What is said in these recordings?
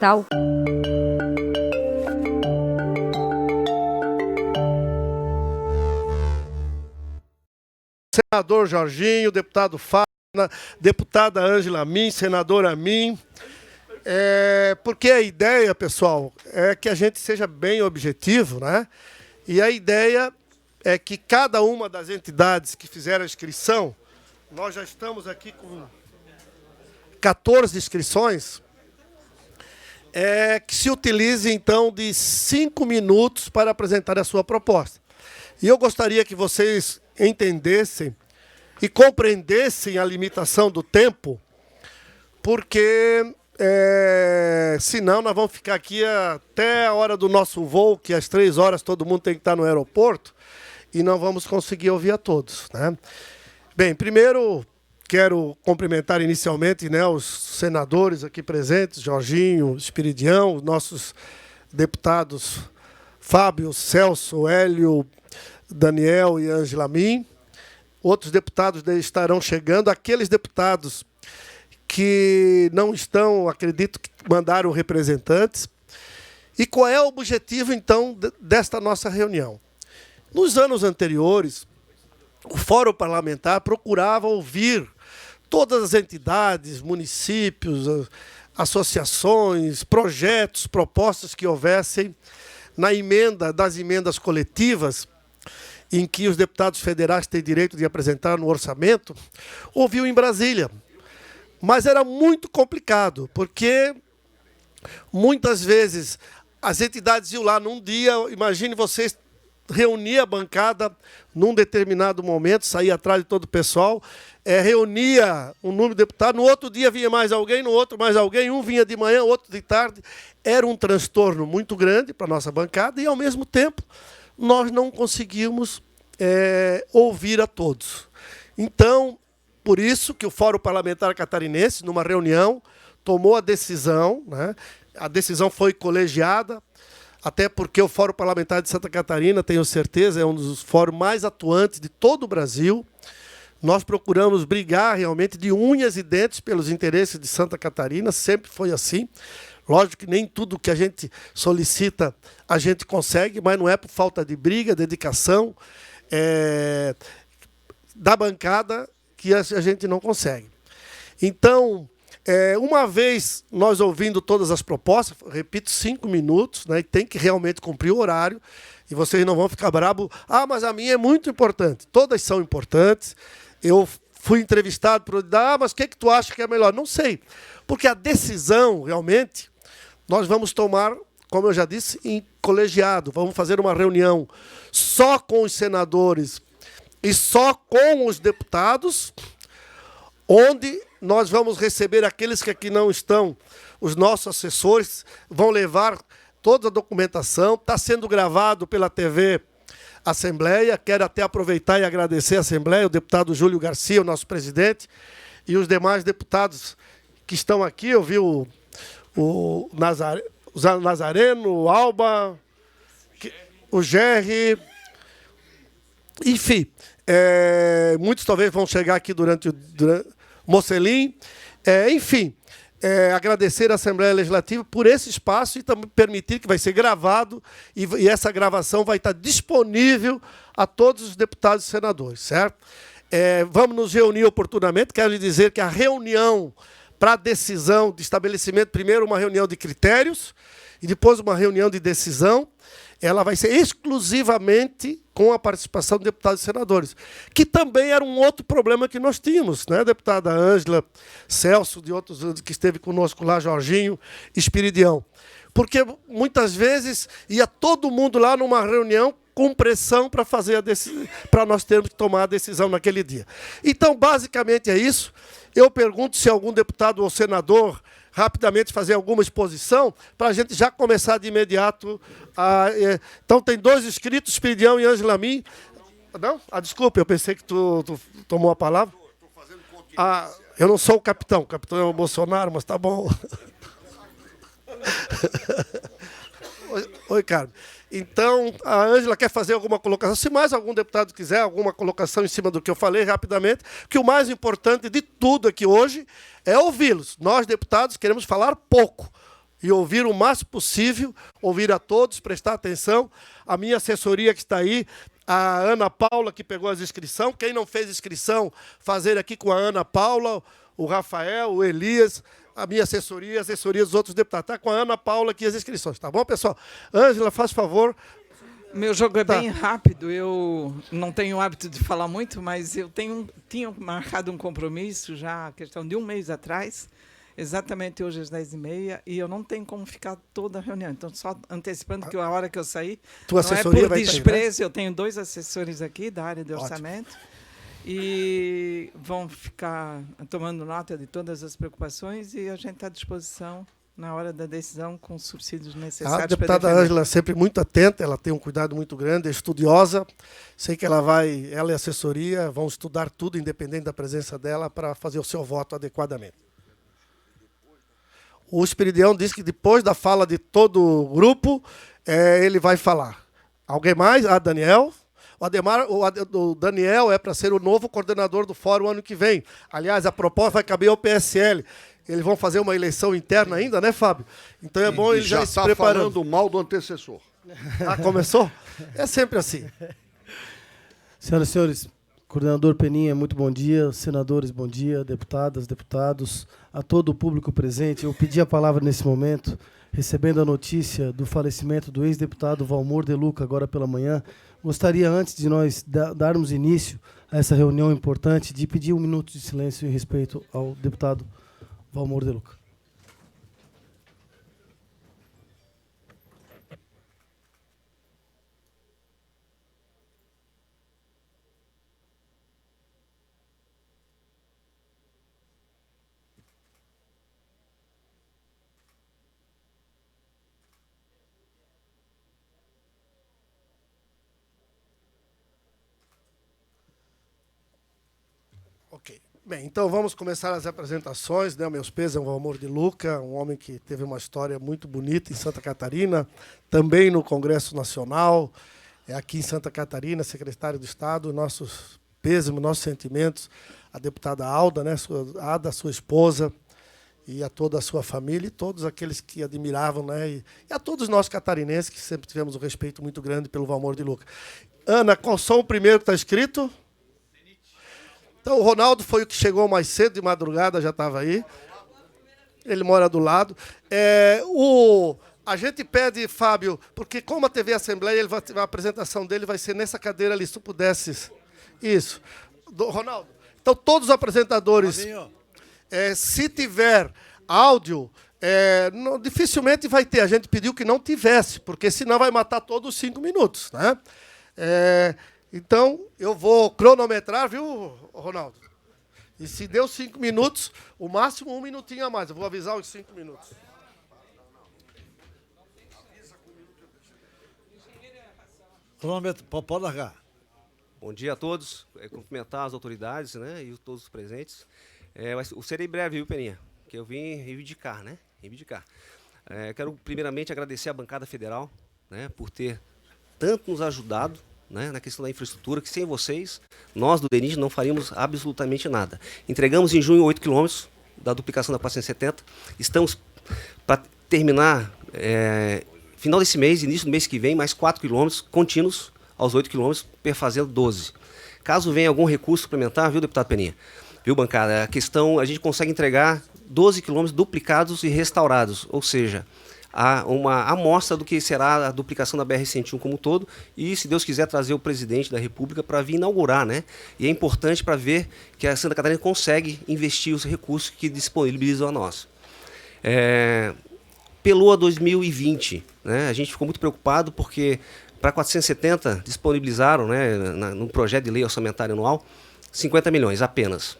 Tal. Senador Jorginho, deputado Fábio, deputada Ângela Min, senadora Min. Porque a ideia, pessoal, é que a gente seja bem objetivo, né? E a ideia é que cada uma das entidades que fizeram a inscrição, nós já estamos aqui com 14 inscrições, que se utilize, então, de 5 minutos para apresentar a sua proposta. E eu gostaria que vocês entendessem e compreendessem a limitação do tempo, porque senão nós vamos ficar aqui até a hora do nosso voo, que às 3 horas todo mundo tem que estar no aeroporto, e não vamos conseguir ouvir a todos, né? Bem, primeiro quero cumprimentar inicialmente, né, os senadores aqui presentes, Jorginho, Espiridião, os nossos deputados Fábio, Celso, Hélio, Daniel e Ângela Min. Outros deputados estarão chegando. Aqueles deputados que não estão, acredito que mandaram representantes. E qual é o objetivo, então, desta nossa reunião? Nos anos anteriores, o Fórum Parlamentar procurava ouvir todas as entidades, municípios, associações, projetos, propostas que houvessem na emenda das emendas coletivas, em que os deputados federais têm direito de apresentar no orçamento, ouviu em Brasília. Mas era muito complicado, porque muitas vezes as entidades iam lá num dia, imagine vocês, reunia a bancada num determinado momento, saía atrás de todo o pessoal, reunia um número de deputados, no outro dia vinha mais alguém, no outro mais alguém, um vinha de manhã, outro de tarde. Era um transtorno muito grande para a nossa bancada e, ao mesmo tempo, nós não conseguimos ouvir a todos. Então, por isso que o Fórum Parlamentar Catarinense, numa reunião, tomou a decisão, né? A decisão foi colegiada, até porque o Fórum Parlamentar de Santa Catarina, tenho certeza, é um dos fóruns mais atuantes de todo o Brasil. Nós procuramos brigar realmente de unhas e dentes pelos interesses de Santa Catarina, sempre foi assim. Lógico que nem tudo que a gente solicita a gente consegue, mas não é por falta de briga, dedicação da bancada que a gente não consegue. Então, uma vez nós ouvindo todas as propostas, repito, 5 minutos, né, e tem que realmente cumprir o horário, e vocês não vão ficar bravos. Ah, mas a minha é muito importante. Todas são importantes. Eu fui entrevistado por mas o que tu acha que é melhor? Não sei, porque a decisão, realmente, nós vamos tomar, como eu já disse, em colegiado. Vamos fazer uma reunião só com os senadores e só com os deputados, onde nós vamos receber aqueles que aqui não estão, os nossos assessores vão levar toda a documentação, está sendo gravado pela TV Assembleia. Quero até aproveitar e agradecer a Assembleia, o deputado Júlio Garcia, o nosso presidente, e os demais deputados que estão aqui. Eu vi o Nazareno, o Alba, o Gerry, enfim, muitos talvez vão chegar aqui durante o Mocelin, enfim, agradecer à Assembleia Legislativa por esse espaço e também permitir que vai ser gravado e essa gravação vai estar disponível a todos os deputados e senadores, certo? Vamos nos reunir oportunamente. Quero lhe dizer que a reunião para a decisão de estabelecimento, primeiro uma reunião de critérios e depois uma reunião de decisão, ela vai ser exclusivamente com a participação de deputados e senadores, que também era um outro problema que nós tínhamos, né, deputada Ângela, Celso, de outros que esteve conosco lá, Jorginho, Espiridião. Porque muitas vezes ia todo mundo lá numa reunião com pressão para nós termos que tomar a decisão naquele dia. Então, basicamente é isso. Eu pergunto se algum deputado ou senador rapidamente fazer alguma exposição, para a gente já começar de imediato. Então, tem 2 inscritos, Espiridião e Ângela Min. Não? Desculpa, eu pensei que tu tomou a palavra. Eu não sou o capitão é o Bolsonaro, mas tá bom. Oi, Carmen. Então, a Ângela quer fazer alguma colocação. Se mais algum deputado quiser alguma colocação em cima do que eu falei, rapidamente, que o mais importante de tudo aqui hoje é ouvi-los. Nós, deputados, queremos falar pouco. e ouvir o máximo possível, ouvir a todos, prestar atenção. A minha assessoria que está aí, a Ana Paula, que pegou as inscrições. Quem não fez inscrição, fazer aqui com a Ana Paula, o Rafael, o Elias, a minha assessoria, a assessoria dos outros deputados. Está com a Ana Paula aqui as inscrições, tá bom, pessoal? Ângela, faz favor. Meu jogo é bem rápido, eu não tenho o hábito de falar muito, mas eu tinha marcado um compromisso já, questão de um mês atrás, exatamente hoje às 10h30, e eu não tenho como ficar toda a reunião. Então, só antecipando que a hora que eu sair, tua não é assessoria por vai desprezo, ter, né? Eu tenho 2 assessores aqui da área de Ótimo. orçamento, e vão ficar tomando nota de todas as preocupações, e a gente está à disposição na hora da decisão com os subsídios necessários. A deputada Ângela é sempre muito atenta, ela tem um cuidado muito grande, é estudiosa. Sei que ela e a assessoria vão estudar tudo, independente da presença dela, para fazer o seu voto adequadamente. O Espiridião disse que depois da fala de todo o grupo, ele vai falar. Alguém mais? Daniel? O Daniel é para ser o novo coordenador do fórum ano que vem. Aliás, a proposta vai caber ao PSL. Eles vão fazer uma eleição interna ainda, né, Fábio? Então é bom ele já se preparando. Falando mal do antecessor. Começou? É sempre assim. Senhoras e senhores, coordenador Peninha, muito bom dia. Senadores, bom dia. Deputadas, deputados, a todo o público presente. Eu pedi a palavra nesse momento, recebendo a notícia do falecimento do ex-deputado Valmor De Luca, agora pela manhã. Gostaria, antes de nós darmos início a essa reunião importante, de pedir 1 minuto de silêncio em respeito ao deputado Valmor De Luca. Ok. Bem, então vamos começar as apresentações, né? Meus pesos é o Valmor De Luca, um homem que teve uma história muito bonita em Santa Catarina, também no Congresso Nacional, aqui em Santa Catarina, secretário do Estado, nossos pêsames, nossos sentimentos, a deputada Alda, né? Sua esposa, e a toda a sua família, e todos aqueles que admiravam, né? E a todos nós catarinenses, que sempre tivemos um respeito muito grande pelo Valmor De Luca. Ana, qual som o primeiro que está escrito? Então, o Ronaldo foi o que chegou mais cedo, de madrugada, já estava aí. Ele mora do lado. A gente pede, Fábio, porque como a TV Assembleia, a apresentação dele vai ser nessa cadeira ali, se tu pudesses. Isso. Ronaldo, então todos os apresentadores, se tiver áudio, dificilmente vai ter. A gente pediu que não tivesse, porque senão vai matar todos os 5 minutos, né? Então, eu vou cronometrar, viu, Ronaldo? E se deu 5 minutos, o máximo 1 minutinho a mais. Eu vou avisar os 5 minutos. Cronômetro, pode largar. Bom dia a todos. Cumprimentar as autoridades, né, e todos os presentes. Serei breve, viu, Peninha? Que eu vim reivindicar, né? Quero primeiramente agradecer à bancada federal, né, por ter tanto nos ajudado, né, na questão da infraestrutura, que sem vocês, nós do DENIT não faríamos absolutamente nada. Entregamos em junho 8 quilômetros da duplicação da 470. Estamos para terminar, final desse mês, início do mês que vem, mais 4 quilômetros contínuos aos 8 quilômetros, perfazendo 12. Caso venha algum recurso suplementar, viu, deputado Peninha? Viu, bancada? A gente consegue entregar 12 quilômetros duplicados e restaurados, ou seja, uma amostra do que será a duplicação da BR-101 como um todo, e, se Deus quiser, trazer o presidente da República para vir inaugurar, né? E é importante para ver que a Santa Catarina consegue investir os recursos que disponibilizam a nós. Peloa 2020, né? A gente ficou muito preocupado porque para 470 disponibilizaram, né, no projeto de lei orçamentária anual, 50 milhões apenas.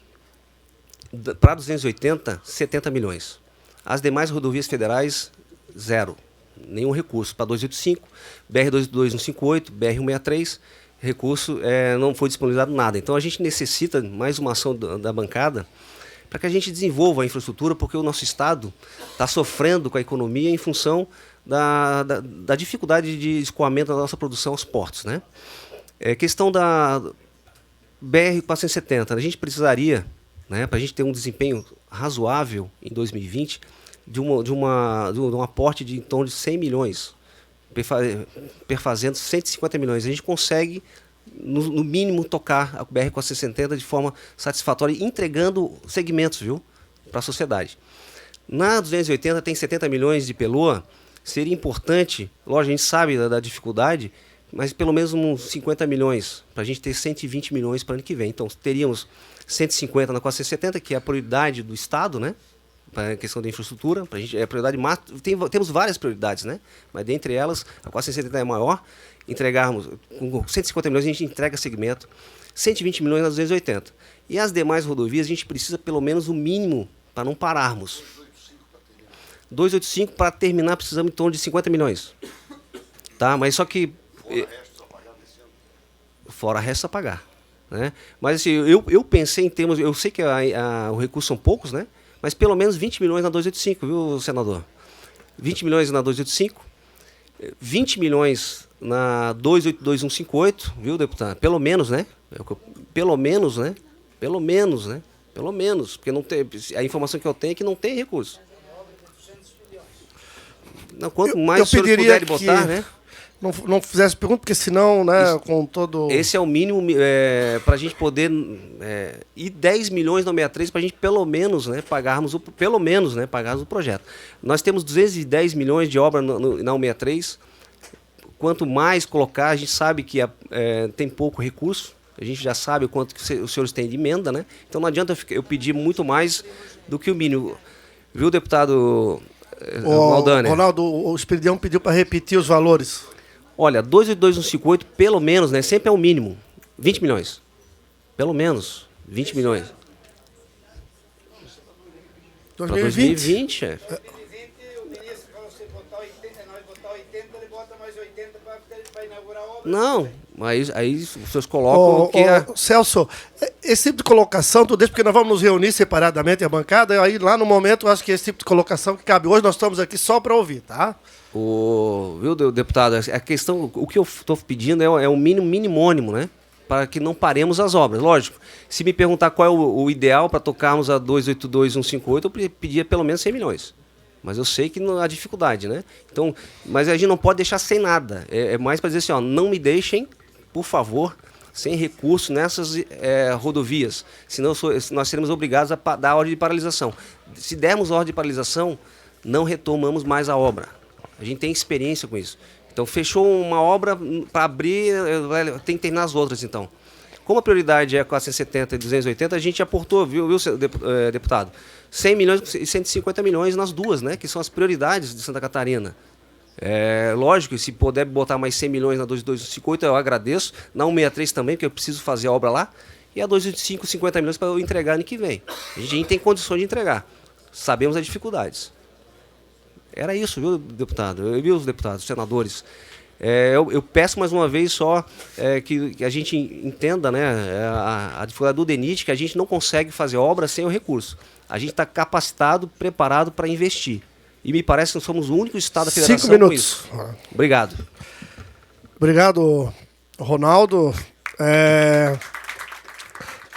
Para 280, 70 milhões. As demais rodovias federais, zero. Nenhum recurso. Para 285, BR-22158, BR-163, recurso não foi disponibilizado nada. Então a gente necessita mais uma ação da bancada para que a gente desenvolva a infraestrutura, porque o nosso Estado está sofrendo com a economia em função da dificuldade de escoamento da nossa produção aos portos, né? Questão da BR-470, a gente precisaria, né, para a gente ter um desempenho razoável em 2020, de um aporte de em torno de 100 milhões, perfazendo 150 milhões. A gente consegue, no mínimo, tocar a BR-470 de forma satisfatória, entregando segmentos, viu, para a sociedade. Na 280 tem 70 milhões de Peloa. Seria importante, lógico, a gente sabe da dificuldade, mas pelo menos uns 50 milhões, para a gente ter 120 milhões para o ano que vem. Então, teríamos 150 na 470, que é a prioridade do Estado, né? Para a questão da infraestrutura. Pra gente, é a prioridade temos várias prioridades, né? Mas dentre elas, a 470 é maior. Entregarmos, com 150 milhões, a gente entrega segmento, 120 milhões na 280. E as demais rodovias, a gente precisa pelo menos o mínimo para não pararmos. 285, para terminar, precisamos em torno de 50 milhões. Tá? Mas só que... Fora o resto a pagar. Né? Mas assim, eu pensei em termos... Eu sei que os recursos são poucos, né? Mas pelo menos 20 milhões na 285, viu, senador? 20 milhões na 285, 20 milhões na 282158, viu, deputado? Pelo menos, né? Pelo menos, né? Pelo menos, né? Pelo menos, porque não tem, a informação que eu tenho é que não tem recurso. Não, quanto mais eu os senhores puderem botar, né? Não fizesse pergunta, porque senão, né, Isso, com todo... Esse é o mínimo para a gente poder... e 10 milhões na 63 para a gente pelo menos, né, pagarmos o projeto. Nós temos 210 milhões de obra na 163. Quanto mais colocar, a gente sabe que tem pouco recurso. A gente já sabe o quanto que os senhores têm de emenda, né? Então não adianta eu pedir muito mais do que o mínimo. Viu, deputado Maldani? Ronaldo, o Espiridião pediu para repetir os valores. Olha, 282.158, pelo menos, né? Sempre é o mínimo. 20 milhões. Pelo menos. 20 milhões. 2020? 2020, chefe. O ministro falou que você botar 80, nós botar 80, ele bota mais 80 para inaugurar a obra. Não, aí os senhores colocam Celso, esse tipo de colocação, tu deixa, porque nós vamos nos reunir separadamente a bancada, aí lá no momento eu acho que esse tipo de colocação que cabe hoje, nós estamos aqui só para ouvir, tá? Viu, deputado, a questão, o que eu estou pedindo é o mínimo minimônimo, né? Para que não paremos as obras. Lógico, se me perguntar qual é o ideal para tocarmos a 282.158, eu pedia pelo menos 100 milhões. Mas eu sei que não há dificuldade, né? Então, mas a gente não pode deixar sem nada. É mais para dizer assim, ó, não me deixem, por favor, sem recurso nessas rodovias. Senão nós seremos obrigados a dar ordem de paralisação. Se dermos ordem de paralisação, não retomamos mais a obra. A gente tem experiência com isso. Então, fechou uma obra para abrir, tem que terminar as outras, então. Como a prioridade é 470 e 280, a gente aportou, viu, deputado? 100 milhões e 150 milhões nas duas, né? Que são as prioridades de Santa Catarina. Lógico, se puder botar mais 100 milhões na 285, eu agradeço. Na 163 também, porque eu preciso fazer a obra lá. E a 285, 50 milhões para eu entregar ano que vem. A gente tem condições de entregar. Sabemos as dificuldades. Era isso, viu, deputado? Viu, os deputados, os senadores? Eu peço mais uma vez só que a gente entenda, né, a dificuldade do DENIT, que a gente não consegue fazer obra sem o recurso. A gente está capacitado, preparado para investir. E me parece que nós somos o único estado da federação 5 minutos. com isso. Obrigado. Obrigado, Ronaldo.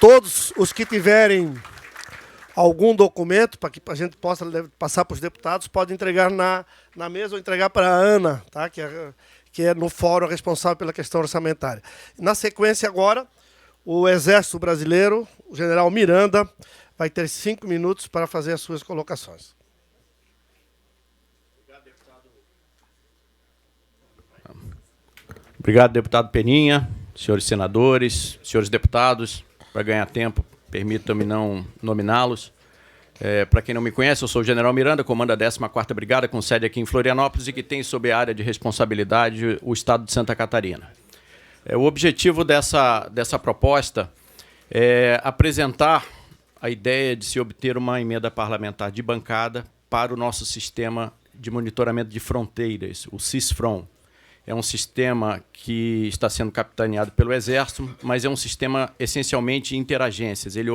Todos os que tiverem algum documento para que a gente possa passar para os deputados, pode entregar na mesa ou entregar para a Ana, tá? que é no fórum responsável pela questão orçamentária. Na sequência agora, o Exército Brasileiro, o general Miranda, vai ter 5 minutos para fazer as suas colocações. Obrigado, deputado Peninha, senhores senadores, senhores deputados. Para ganhar tempo, permitam-me não nominá-los. Para quem não me conhece, eu sou o general Miranda, comando a 14ª Brigada, com sede aqui em Florianópolis e que tem sob a área de responsabilidade o estado de Santa Catarina. O objetivo dessa proposta é apresentar a ideia de se obter uma emenda parlamentar de bancada para o nosso sistema de monitoramento de fronteiras, o SISFRON. É um sistema que está sendo capitaneado pelo Exército, mas é um sistema essencialmente interagências. Ele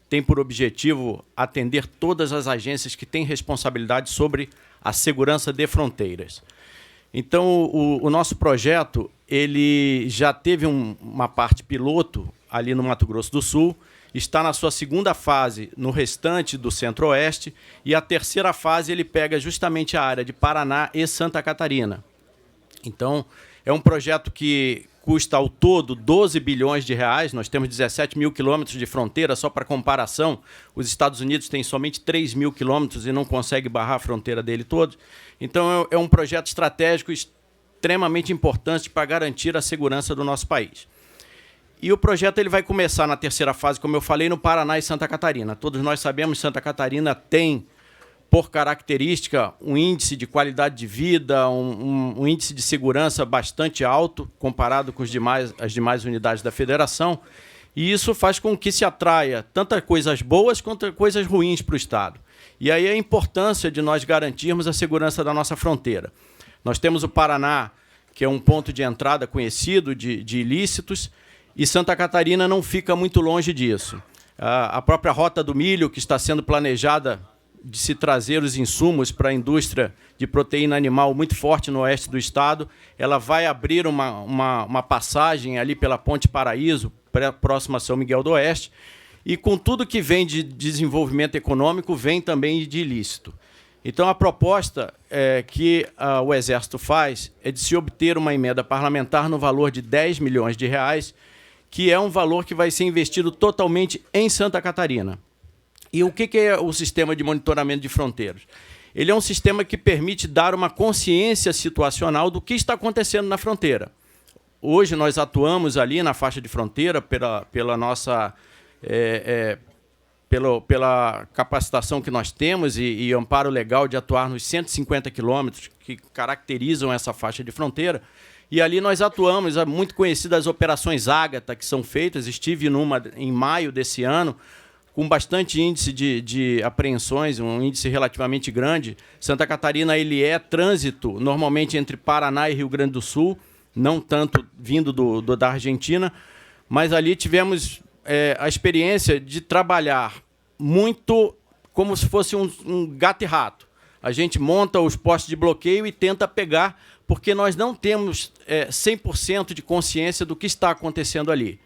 tem por objetivo atender todas as agências que têm responsabilidade sobre a segurança de fronteiras. Então, o nosso projeto ele já teve uma parte piloto ali no Mato Grosso do Sul está na sua segunda fase no restante do Centro-Oeste, e a terceira fase ele pega justamente a área de Paraná e Santa Catarina. Então, é um projeto que custa ao todo 12 bilhões de reais. Nós temos 17 mil quilômetros de fronteira. Só para comparação, os Estados Unidos têm somente 3 mil quilômetros e não consegue barrar a fronteira dele todo. Então, é um projeto estratégico extremamente importante para garantir a segurança do nosso país. E o projeto ele vai começar na terceira fase, como eu falei, no Paraná e Santa Catarina. Todos nós sabemos que Santa Catarina tem, por característica, um índice de qualidade de vida, um índice de segurança bastante alto, comparado com as demais unidades da federação, e isso faz com que se atraia tanto coisas boas quanto coisas ruins para o Estado. E aí a importância de nós garantirmos a segurança da nossa fronteira. Nós temos o Paraná, que é um ponto de entrada conhecido de ilícitos, e Santa Catarina não fica muito longe disso. A própria Rota do Milho, que está sendo planejada de se trazer os insumos para a indústria de proteína animal muito forte no oeste do estado, ela vai abrir uma passagem ali pela Ponte Paraíso, próxima a São Miguel do Oeste, e com tudo que vem de desenvolvimento econômico, vem também de ilícito. Então, a proposta que o Exército faz é de se obter uma emenda parlamentar no valor de 10 milhões de reais, que é um valor que vai ser investido totalmente em Santa Catarina. E o que é o sistema de monitoramento de fronteiras? Ele é um sistema que permite dar uma consciência situacional do que está acontecendo na fronteira. Hoje nós atuamos ali na faixa de fronteira pela nossa pela capacitação que nós temos e amparo legal de atuar nos 150 quilômetros que caracterizam essa faixa de fronteira. E ali nós atuamos, é muito conhecidas as operações Ágata que são feitas. Estive numa em maio desse ano, com bastante índice de apreensões, um índice relativamente grande. Santa Catarina ele é trânsito, normalmente entre Paraná e Rio Grande do Sul, não tanto vindo da Argentina, mas ali tivemos a experiência de trabalhar muito como se fosse um gato e rato. A gente monta os postos de bloqueio e tenta pegar, porque nós não temos 100% de consciência do que está acontecendo ali.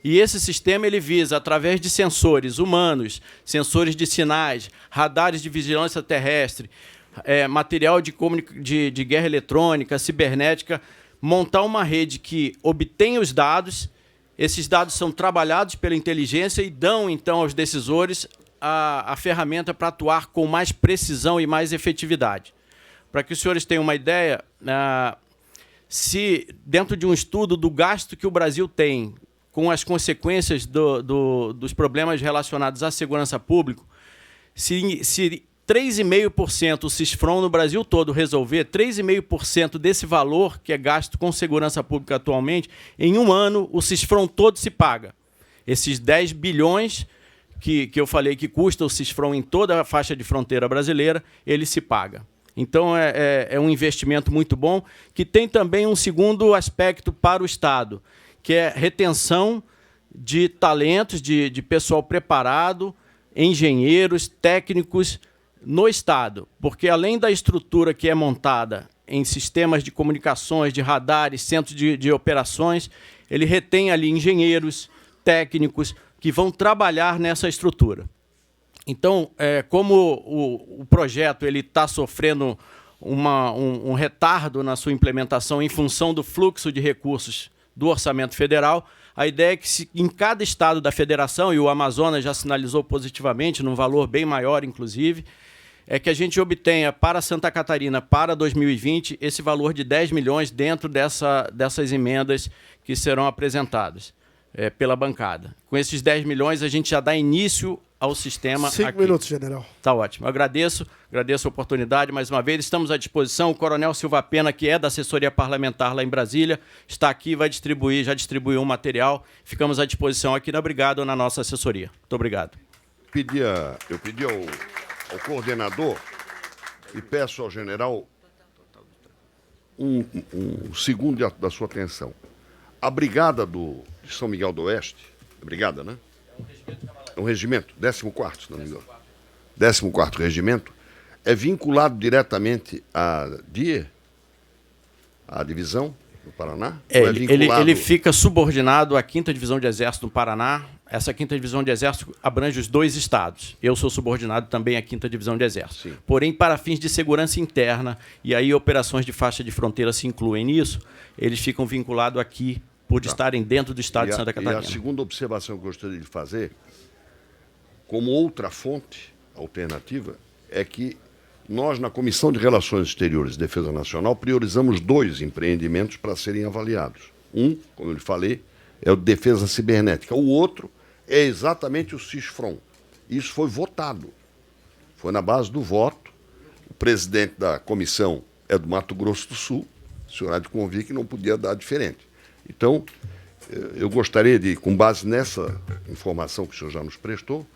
E esse sistema ele visa, através de sensores humanos, sensores de sinais, radares de vigilância terrestre, material de guerra eletrônica, cibernética, montar uma rede que obtenha os dados. Esses dados são trabalhados pela inteligência e dão, então, aos decisores a ferramenta para atuar com mais precisão e mais efetividade. Para que os senhores tenham uma ideia, se dentro de um estudo do gasto que o Brasil tem com as consequências dos problemas relacionados à segurança pública, se 3,5% o CISFRON no Brasil todo resolver, 3,5% desse valor que é gasto com segurança pública atualmente, em um ano o CISFRON todo se paga. Esses 10 bilhões que eu falei que custa o CISFRON em toda a faixa de fronteira brasileira, ele se paga. Então, é um investimento muito bom, que tem também um segundo aspecto para o Estado, que é retenção de talentos, de pessoal preparado, engenheiros, técnicos no Estado. Porque, além da estrutura que é montada em sistemas de comunicações, de radares, centros de operações, ele retém ali engenheiros, técnicos, que vão trabalhar nessa estrutura. Então, como o projeto está sofrendo um retardo na sua implementação em função do fluxo de recursos do orçamento federal, a ideia é que em cada estado da federação, e o Amazonas já sinalizou positivamente, num valor bem maior, inclusive, é que a gente obtenha para Santa Catarina, para 2020, esse valor de 10 milhões dentro dessas emendas que serão apresentadas pela bancada. Com esses 10 milhões, a gente já dá início ao sistema. 5 minutos, general. Está ótimo. Eu agradeço a oportunidade mais uma vez. Estamos à disposição. O coronel Silva Pena, que é da assessoria parlamentar lá em Brasília, está aqui e vai distribuir, já distribuiu um material. Ficamos à disposição aqui na Brigada ou na nossa assessoria. Muito obrigado. Eu pedi ao coordenador e peço ao general um segundo da sua atenção. A Brigada de São Miguel do Oeste, brigada, né? É um regimento, 14º, se não me engano. 14º regimento, é vinculado diretamente à DIE, à divisão do Paraná? Ele fica subordinado à 5ª Divisão de Exército do Paraná essa 5ª Divisão de Exército abrange os 2 estados. Eu sou subordinado também à 5ª Divisão de Exército. Sim. Porém, para fins de segurança interna, e aí operações de faixa de fronteira se incluem nisso, eles ficam vinculados aqui por estarem dentro do estado de Santa Catarina. E a segunda observação que eu gostaria de fazer, como outra fonte alternativa, é que nós, na Comissão de Relações Exteriores e Defesa Nacional, priorizamos 2 empreendimentos para serem avaliados. Um, como eu lhe falei, é o de defesa cibernética. O outro é exatamente o CISFRON. Isso foi votado. Foi na base do voto. O presidente da comissão é do Mato Grosso do Sul. O senhor há de convir que não podia dar diferente. Então, eu gostaria de, com base nessa informação que o senhor já nos prestou,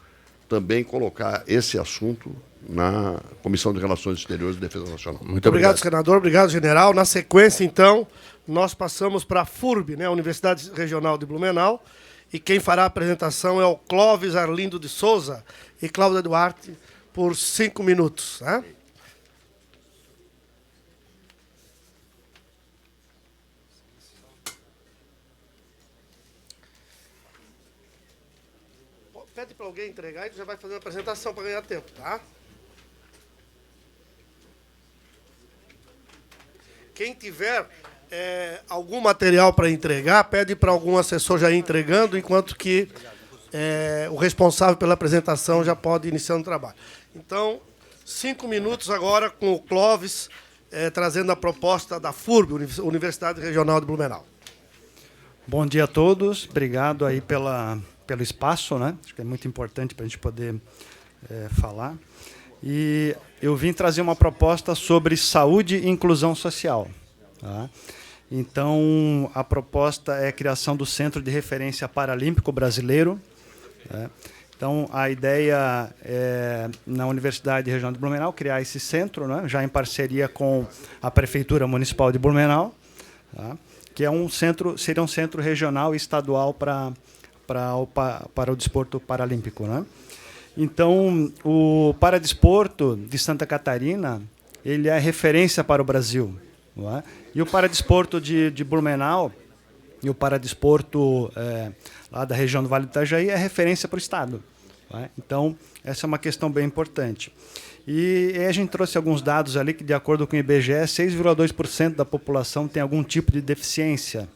também colocar esse assunto na Comissão de Relações Exteriores e Defesa Nacional. Muito obrigado, senador. Obrigado, general. Na sequência, então, nós passamos para a FURB, né, a Universidade Regional de Blumenau, e quem fará a apresentação é o Clóvis Arlindo de Souza e Cláudia Duarte, por 5 minutos. Né? Pede para alguém entregar e já vai fazer a apresentação para ganhar tempo, tá? Quem tiver algum material para entregar, pede para algum assessor já ir entregando, enquanto que o responsável pela apresentação já pode ir iniciando o trabalho. Então, 5 minutos agora com o Clóvis, trazendo a proposta da FURB, Universidade Regional de Blumenau. Bom dia a todos, obrigado aí pelo espaço, né? Acho que é muito importante para a gente poder falar. E eu vim trazer uma proposta sobre saúde e inclusão social. Tá? Então, a proposta é a criação do Centro de Referência Paralímpico Brasileiro. Tá? Então, a ideia é, na Universidade Regional de Blumenau, criar esse centro, né? Já em parceria com a Prefeitura Municipal de Blumenau, tá? Que é seria um centro regional e estadual para o desporto paralímpico, né? Então, o paradesporto de Santa Catarina, ele é referência para o Brasil, não é? E o paradesporto de Blumenau e o paradesporto lá da região do Vale do Itajaí é referência para o estado, não é? Então, essa é uma questão bem importante. E a gente trouxe alguns dados ali que, de acordo com o IBGE, 6,2% da população tem algum tipo de deficiência,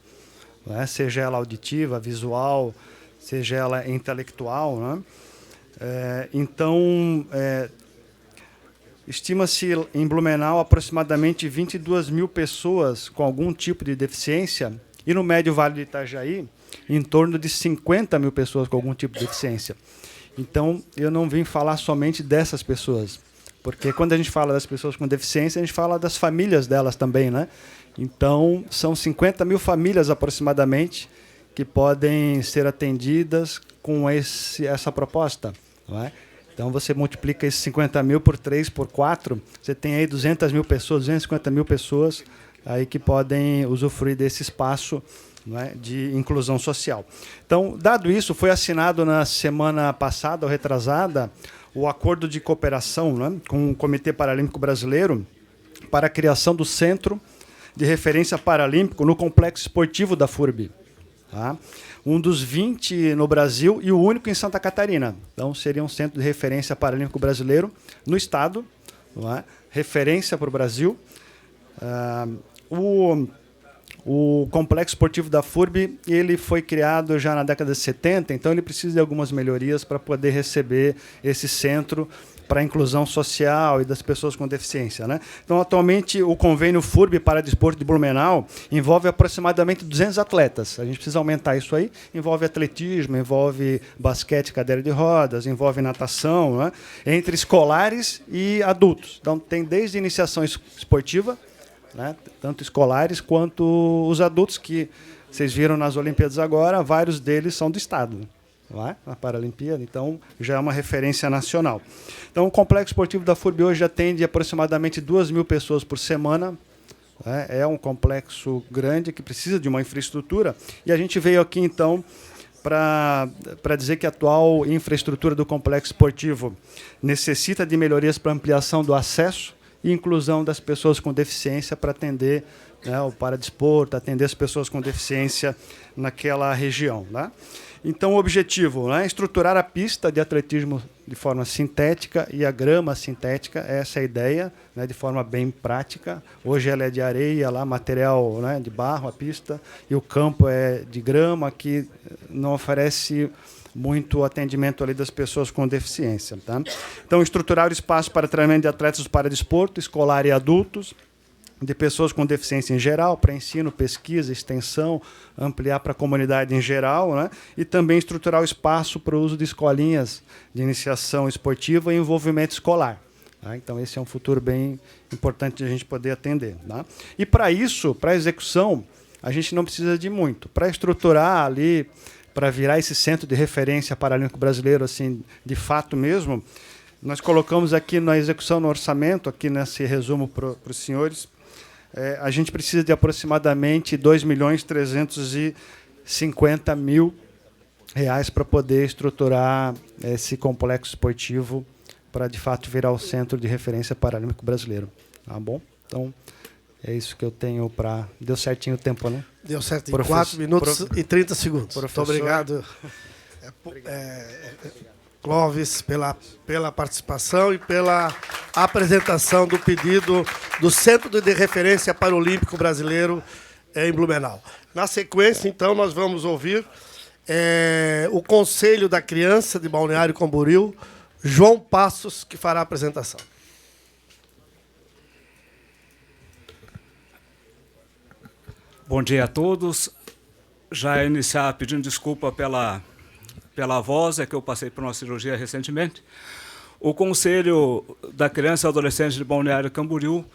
não é? Seja ela auditiva, visual, seja ela intelectual, né? Então, estima-se em Blumenau aproximadamente 22 mil pessoas com algum tipo de deficiência e no Médio Vale do Itajaí em torno de 50 mil pessoas com algum tipo de deficiência. Então, eu não vim falar somente dessas pessoas, porque quando a gente fala das pessoas com deficiência, a gente fala das famílias delas também, né? Então, são 50 mil famílias aproximadamente que podem ser atendidas com essa proposta, não é? Então, você multiplica esses 50 mil por 3, por 4, você tem aí 200 mil pessoas, 250 mil pessoas aí que podem usufruir desse espaço, não é, de inclusão social. Então, dado isso, foi assinado na semana passada, ou retrasada, o acordo de cooperação, né, com o Comitê Paralímpico Brasileiro para a criação do Centro de Referência Paralímpico no Complexo Esportivo da FURB. Tá? Um dos 20 no Brasil e o único em Santa Catarina. Então, seria um centro de referência paralímpico brasileiro no estado, não é? Referência para o Brasil. O Complexo Esportivo da FURB ele foi criado já na década de 70, então ele precisa de algumas melhorias para poder receber esse centro para a inclusão social e das pessoas com deficiência, né? Então, atualmente, o convênio FURB para Desporto de Blumenau envolve aproximadamente 200 atletas. A gente precisa aumentar isso aí. Envolve atletismo, envolve basquete, cadeira de rodas, envolve natação, né? Entre escolares e adultos. Então, tem desde iniciação esportiva, né? Tanto escolares quanto os adultos, que vocês viram nas Olimpíadas agora, vários deles são do estado, não é? Na Paralimpíada, então já é uma referência nacional. Então, o Complexo Esportivo da FURB hoje atende aproximadamente 2 mil pessoas por semana. É um complexo grande que precisa de uma infraestrutura. E a gente veio aqui, então, para dizer que a atual infraestrutura do Complexo Esportivo necessita de melhorias para ampliação do acesso e inclusão das pessoas com deficiência para atender, né, o paradesporto, atender as pessoas com deficiência naquela região, né? Então, o objetivo, né, é estruturar a pista de atletismo de forma sintética e a grama sintética, essa é a ideia, né, de forma bem prática. Hoje ela é de areia, lá, material, né, de barro, a pista, e o campo é de grama, que não oferece muito atendimento ali das pessoas com deficiência. Tá? Então, estruturar o espaço para treinamento de atletas do paradesporto, escolar e adultos, de pessoas com deficiência em geral, para ensino, pesquisa, extensão, ampliar para a comunidade em geral, né? E também estruturar o espaço para o uso de escolinhas de iniciação esportiva e envolvimento escolar. Tá? Então, esse é um futuro bem importante de a gente poder atender. Tá? E, para isso, para a execução, a gente não precisa de muito. Para estruturar ali, para virar esse centro de referência paralímpico brasileiro, assim, de fato mesmo, nós colocamos aqui na execução, no orçamento, aqui nesse resumo para os senhores, a gente precisa de aproximadamente R$ 2.350.000 para poder estruturar esse complexo esportivo para, de fato, virar o centro de referência paralímpico brasileiro. Tá bom? Então, é isso que eu tenho para... Deu certinho o tempo, né? Deu certo, em 4 minutos e 30 segundos. Muito obrigado, Clóvis, pela participação e pela apresentação do pedido do Centro de Referência Paralímpico Brasileiro em Blumenau. Na sequência, então, nós vamos ouvir o Conselho da Criança de Balneário Camboriú, João Passos, que fará a apresentação. Bom dia a todos. Já iniciar pedindo desculpa pela voz, é que eu passei por uma cirurgia recentemente. O Conselho da Criança e Adolescente de Balneário Camboriú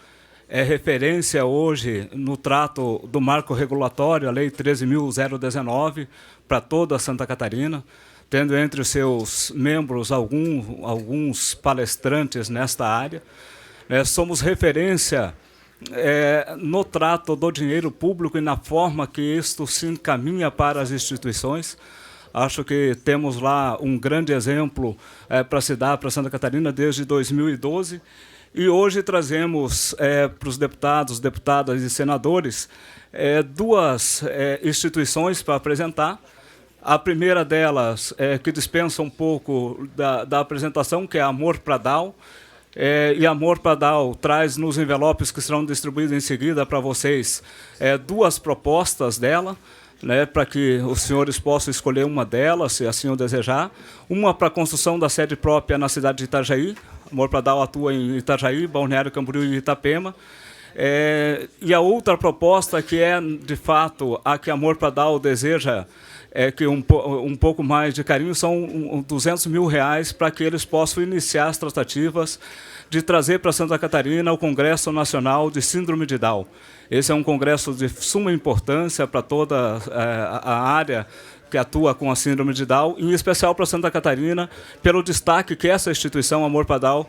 é referência hoje no trato do marco regulatório, a Lei 13.019, para toda Santa Catarina, tendo entre os seus membros alguns palestrantes nesta área. Somos referência no trato do dinheiro público e na forma que isto se encaminha para as instituições. Acho que temos lá um grande exemplo para se dar para Santa Catarina desde 2012. E hoje trazemos para os deputados, deputadas e senadores duas instituições para apresentar. A primeira delas, que dispensa um pouco da apresentação, que é a Amor Pradal. E a Amor Pradal traz nos envelopes que serão distribuídos em seguida para vocês duas propostas dela, né, para que os senhores possam escolher uma delas, se assim o desejar. Uma para a construção da sede própria na cidade de Itajaí. A Amor Pradal atua em Itajaí, Balneário Camboriú e Itapema. E a outra proposta, que é, de fato, a que a Amor Pradal deseja, que um pouco mais de carinho, são R$200 mil para que eles possam iniciar as tratativas de trazer para Santa Catarina o Congresso Nacional de Síndrome de Down. Esse é um congresso de suma importância para toda a área que atua com a síndrome de Down, em especial para Santa Catarina, pelo destaque que essa instituição, Amor Pradal,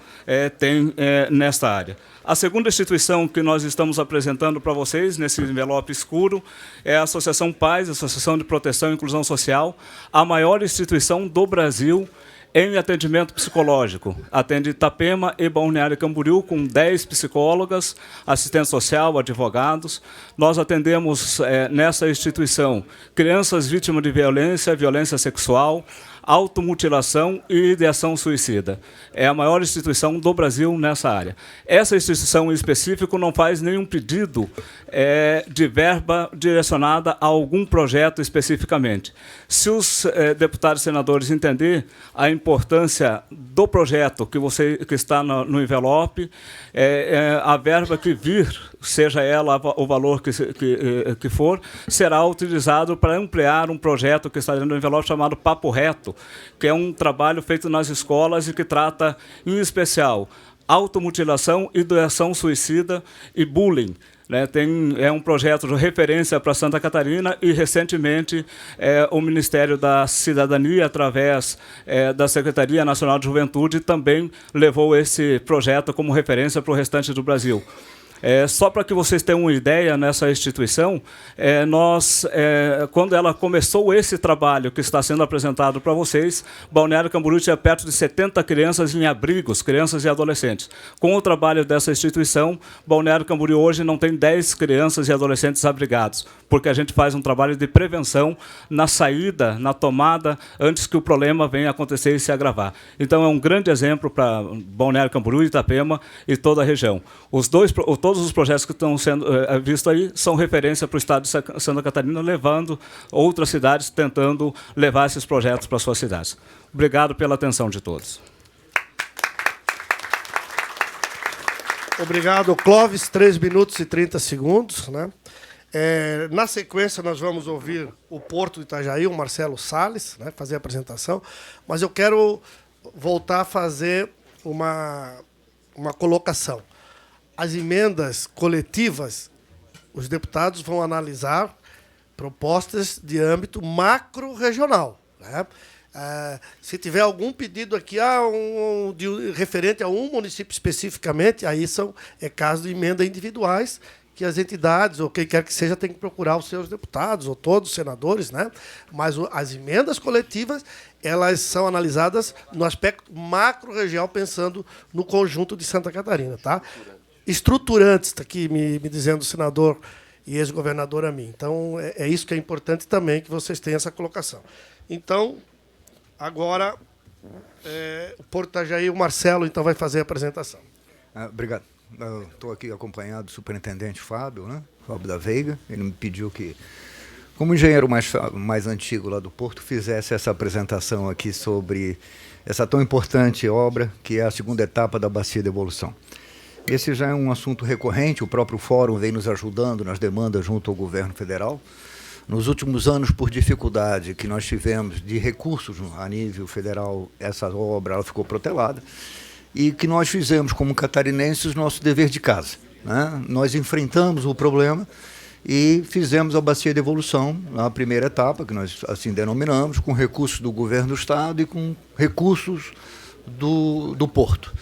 tem nesta área. A segunda instituição que nós estamos apresentando para vocês, nesse envelope escuro, é a Associação Paz, Associação de Proteção e Inclusão Social, a maior instituição do Brasil em atendimento psicológico. Atende Itapema e Balneário Camboriú, com 10 psicólogas, assistente social, advogados. Nós atendemos nessa instituição crianças vítimas de violência sexual, automutilação e ideação suicida. É a maior instituição do Brasil nessa área. Essa instituição em específico não faz nenhum pedido de verba direcionada a algum projeto especificamente. Se os deputados e senadores entenderem a importância do projeto que está no envelope, a verba que vir, seja ela o valor que for, será utilizado para ampliar um projeto que está dentro do envelope chamado Papo Reto, que é um trabalho feito nas escolas e que trata, em especial, automutilação, ideação suicida e bullying. É um projeto de referência para Santa Catarina e, recentemente, o Ministério da Cidadania, através da Secretaria Nacional de Juventude, também levou esse projeto como referência para o restante do Brasil. Só para que vocês tenham uma ideia, nessa instituição, quando ela começou esse trabalho que está sendo apresentado para vocês, Balneário Camboriú tinha perto de 70 crianças em abrigos, crianças e adolescentes. Com o trabalho dessa instituição, Balneário Camboriú hoje não tem 10 crianças e adolescentes abrigados, porque a gente faz um trabalho de prevenção na saída, na tomada, antes que o problema venha acontecer e se agravar. Então, é um grande exemplo para Balneário Camboriú, Itapema e toda a região. Todos os projetos que estão sendo vistos aí são referência para o estado de Santa Catarina, levando outras cidades, tentando levar esses projetos para suas cidades. Obrigado pela atenção de todos. Obrigado, Clóvis. 3 minutos e 30 segundos. Né? Na sequência, nós vamos ouvir o Porto de Itajaí, o Marcelo Salles, né, fazer a apresentação. Mas eu quero voltar a fazer uma colocação. As emendas coletivas, os deputados vão analisar propostas de âmbito macro-regional. Né? Se tiver algum pedido aqui referente a um município especificamente, aí é caso de emenda individuais, que as entidades, ou quem quer que seja, tem que procurar os seus deputados, ou todos os senadores, né? Mas as emendas coletivas, elas são analisadas no aspecto macro-regional, pensando no conjunto de Santa Catarina. Tá? Estruturantes, está aqui me dizendo o senador e ex-governador a mim. Então, é isso que é importante também, que vocês tenham essa colocação. Então, agora, o Porto Itajaí, o Marcelo, então, vai fazer a apresentação. Obrigado. Estou aqui acompanhado do superintendente Fábio, né? Fábio da Veiga. Ele me pediu que, como engenheiro mais antigo lá do Porto, fizesse essa apresentação aqui sobre essa tão importante obra, que é a segunda etapa da Bacia de Evolução. Esse já é um assunto recorrente, o próprio Fórum vem nos ajudando nas demandas junto ao governo federal. Nos últimos anos, por dificuldade que nós tivemos de recursos a nível federal, essa obra ela ficou protelada, e que nós fizemos, como catarinenses, nosso dever de casa. Né? Nós enfrentamos o problema e fizemos a Bacia de Evolução, na primeira etapa, que nós assim denominamos, com recursos do governo do Estado e com recursos do Porto.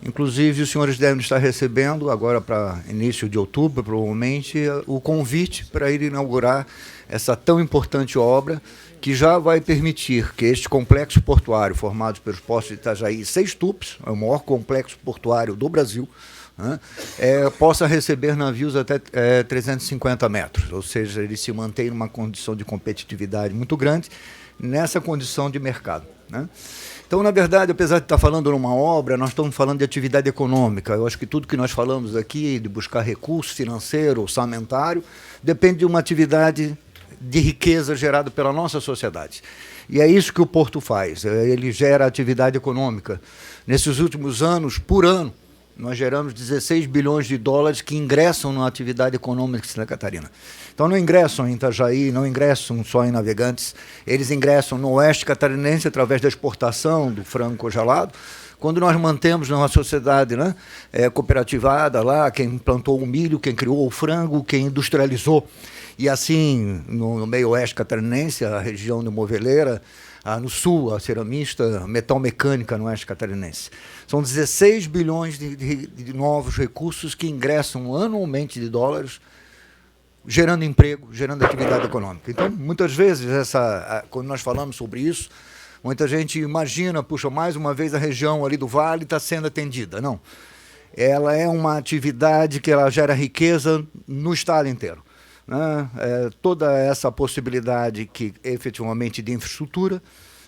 Inclusive, os senhores devem estar recebendo, agora para início de outubro, provavelmente, o convite para ir inaugurar essa tão importante obra, que já vai permitir que este complexo portuário, formado pelos postos de Itajaí e 6 tupes, é o maior complexo portuário do Brasil, né, possa receber navios até 350 metros, ou seja, ele se mantém numa condição de competitividade muito grande, nessa condição de mercado. Né? Então, na verdade, apesar de estar falando numa obra, nós estamos falando de atividade econômica. Eu acho que tudo que nós falamos aqui, de buscar recurso financeiro, orçamentário, depende de uma atividade de riqueza gerada pela nossa sociedade. E é isso que o Porto faz, ele gera atividade econômica. Nesses últimos anos, por ano, nós geramos 16 bilhões de dólares que ingressam na atividade econômica de Santa Catarina. Então não ingressam em Itajaí, não ingressam só em Navegantes, eles ingressam no oeste catarinense através da exportação do frango congelado. Quando nós mantemos numa sociedade, né, cooperativada lá, quem plantou o milho, quem criou o frango, quem industrializou. E assim, no meio oeste catarinense, a região de Moveleira, no sul, a ceramista, metal mecânica no oeste catarinense. São 16 bilhões de novos recursos que ingressam anualmente de dólares, gerando emprego, gerando atividade econômica. Então, muitas vezes, quando nós falamos sobre isso, muita gente imagina, puxa, mais uma vez a região ali do Vale está sendo atendida. Não. Ela é uma atividade que ela gera riqueza no estado inteiro. Né? Toda essa possibilidade que efetivamente de infraestrutura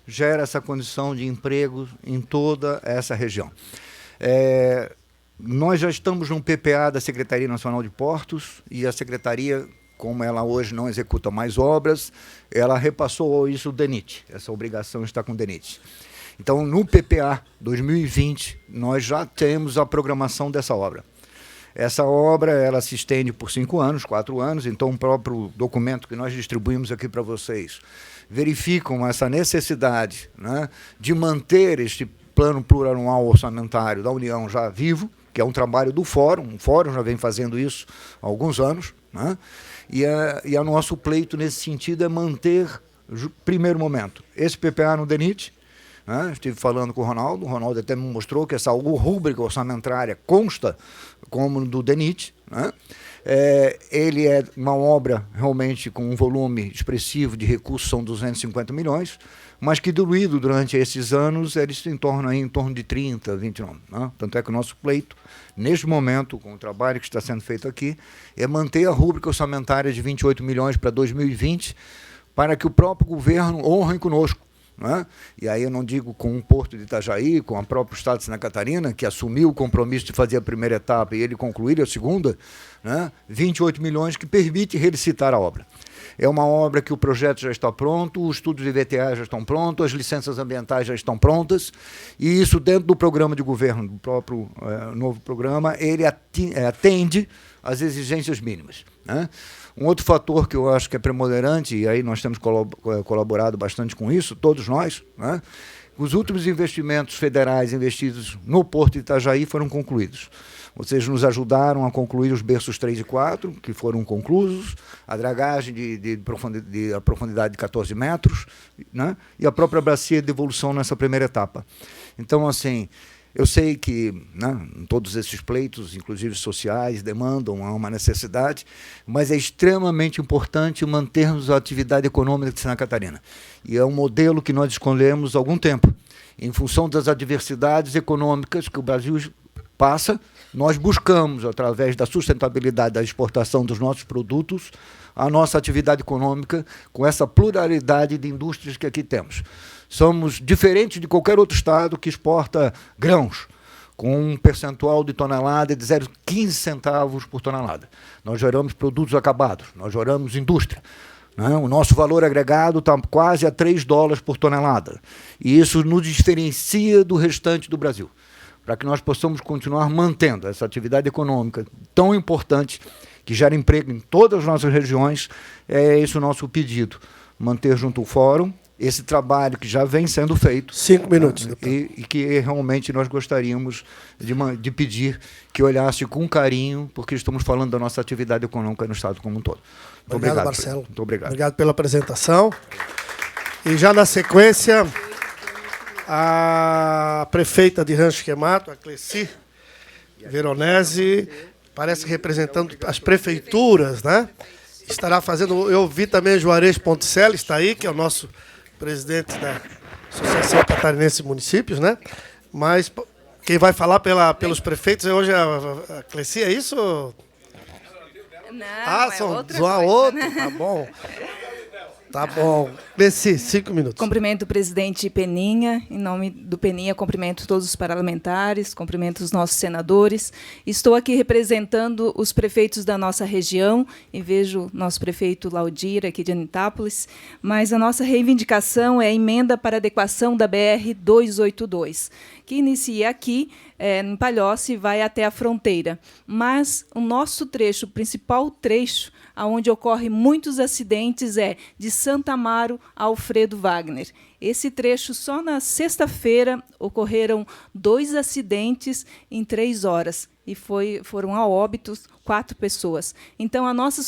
gera essa condição de emprego em toda essa região. Nós já estamos num PPA da Secretaria Nacional de Portos e a Secretaria, como ela hoje não executa mais obras, ela repassou isso ao DENIT, essa obrigação está com o DENIT. Então, no PPA 2020, nós já temos a programação dessa obra. Essa obra ela se estende por 5 anos, 4 anos, então o próprio documento que nós distribuímos aqui para vocês verificam essa necessidade, né, de manter este plano plurianual orçamentário da União já vivo, que é um trabalho do Fórum, o Fórum já vem fazendo isso há alguns anos, né, e o nosso pleito nesse sentido é manter, primeiro momento, esse PPA no DENIT. Estive falando com o Ronaldo até me mostrou que essa rúbrica orçamentária consta como do DENIT, né? Ele é uma obra realmente com um volume expressivo de recursos, são 250 milhões, mas que diluído durante esses anos, eles em torno de 30, 29. Né? Tanto é que o nosso pleito, neste momento, com o trabalho que está sendo feito aqui, é manter a rúbrica orçamentária de 28 milhões para 2020, para que o próprio governo honre conosco. Né? E aí eu não digo com o Porto de Itajaí, com o próprio Estado de Santa Catarina, que assumiu o compromisso de fazer a primeira etapa e ele concluir a segunda, né? 28 milhões que permite relicitar a obra. É uma obra que o projeto já está pronto, os estudos de VTA já estão prontos, as licenças ambientais já estão prontas, e isso dentro do programa de governo, do próprio novo programa, ele atende às exigências mínimas. Né? Um outro fator que eu acho que é preponderante, e aí nós temos colaborado bastante com isso, todos nós, né? Os últimos investimentos federais investidos no Porto de Itajaí foram concluídos. Vocês nos ajudaram a concluir os berços 3 e 4, que foram conclusos, a dragagem de profundidade de 14 metros, né? E a própria bacia de devolução nessa primeira etapa. Então, assim, eu sei que, né, todos esses pleitos, inclusive sociais, demandam uma necessidade, mas é extremamente importante mantermos a atividade econômica de Santa Catarina. E é um modelo que nós escolhemos há algum tempo. Em função das adversidades econômicas que o Brasil passa, nós buscamos, através da sustentabilidade da exportação dos nossos produtos, a nossa atividade econômica com essa pluralidade de indústrias que aqui temos. Somos diferentes de qualquer outro estado que exporta grãos, com um percentual de tonelada de 0,15 centavos por tonelada. Nós geramos produtos acabados, nós geramos indústria. Né? O nosso valor agregado está quase a $3 por tonelada. E isso nos diferencia do restante do Brasil, para que nós possamos continuar mantendo essa atividade econômica tão importante, que gera emprego em todas as nossas regiões. É esse o nosso pedido, manter junto ao Fórum esse trabalho que já vem sendo feito. 5 minutos. E que realmente nós gostaríamos de pedir que olhasse com carinho, porque estamos falando da nossa atividade econômica no Estado como um todo. Muito obrigado, Marcelo. Muito obrigado. Obrigado pela apresentação. E já na sequência, a prefeita de Rancho Queimato, a Cleci Veronese, parece representando as prefeituras, né? Estará fazendo... Eu vi também Juarez Ponticelli, está aí, que é o nosso presidente da Associação Catarinense de Municípios, né? Mas quem vai falar pelos prefeitos hoje é a Cleci, é isso? Não, são outra coisa, né? Tá bom. Tá bom. Cleci, 5 minutos. Cumprimento o presidente Peninha. Em nome do Peninha, cumprimento todos os parlamentares, cumprimento os nossos senadores. Estou aqui representando os prefeitos da nossa região, e vejo nosso prefeito Laudir, aqui de Anitápolis, mas a nossa reivindicação é a emenda para adequação da BR-282, que inicia aqui, em Palhoça, e vai até a fronteira. Mas o nosso trecho, o principal trecho, onde ocorrem muitos acidentes, é de Santa Amaro a Alfredo Wagner. Esse trecho, só na sexta-feira, ocorreram 2 acidentes em 3 horas, e foram a óbitos 4 pessoas. Então, a nossa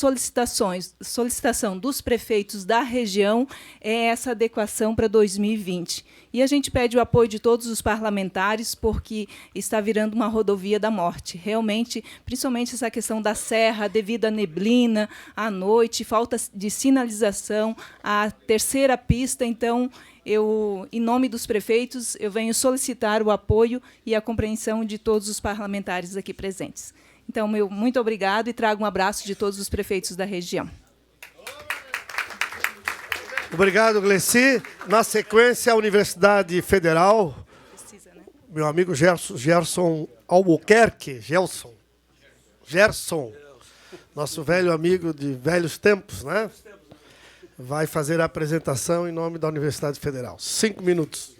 solicitação dos prefeitos da região é essa adequação para 2020. E a gente pede o apoio de todos os parlamentares, porque está virando uma rodovia da morte. Realmente, principalmente essa questão da serra, devido à neblina, à noite, falta de sinalização, a terceira pista. Então, em nome dos prefeitos, eu venho solicitar o apoio e a compreensão de todos os parlamentares aqui presentes. Então, meu muito obrigado e trago um abraço de todos os prefeitos da região. Obrigado, Cleci. Na sequência, a Universidade Federal, meu amigo Gerson Albuquerque, Gerson, nosso velho amigo de velhos tempos, né? Vai fazer a apresentação em nome da Universidade Federal. 5 minutos.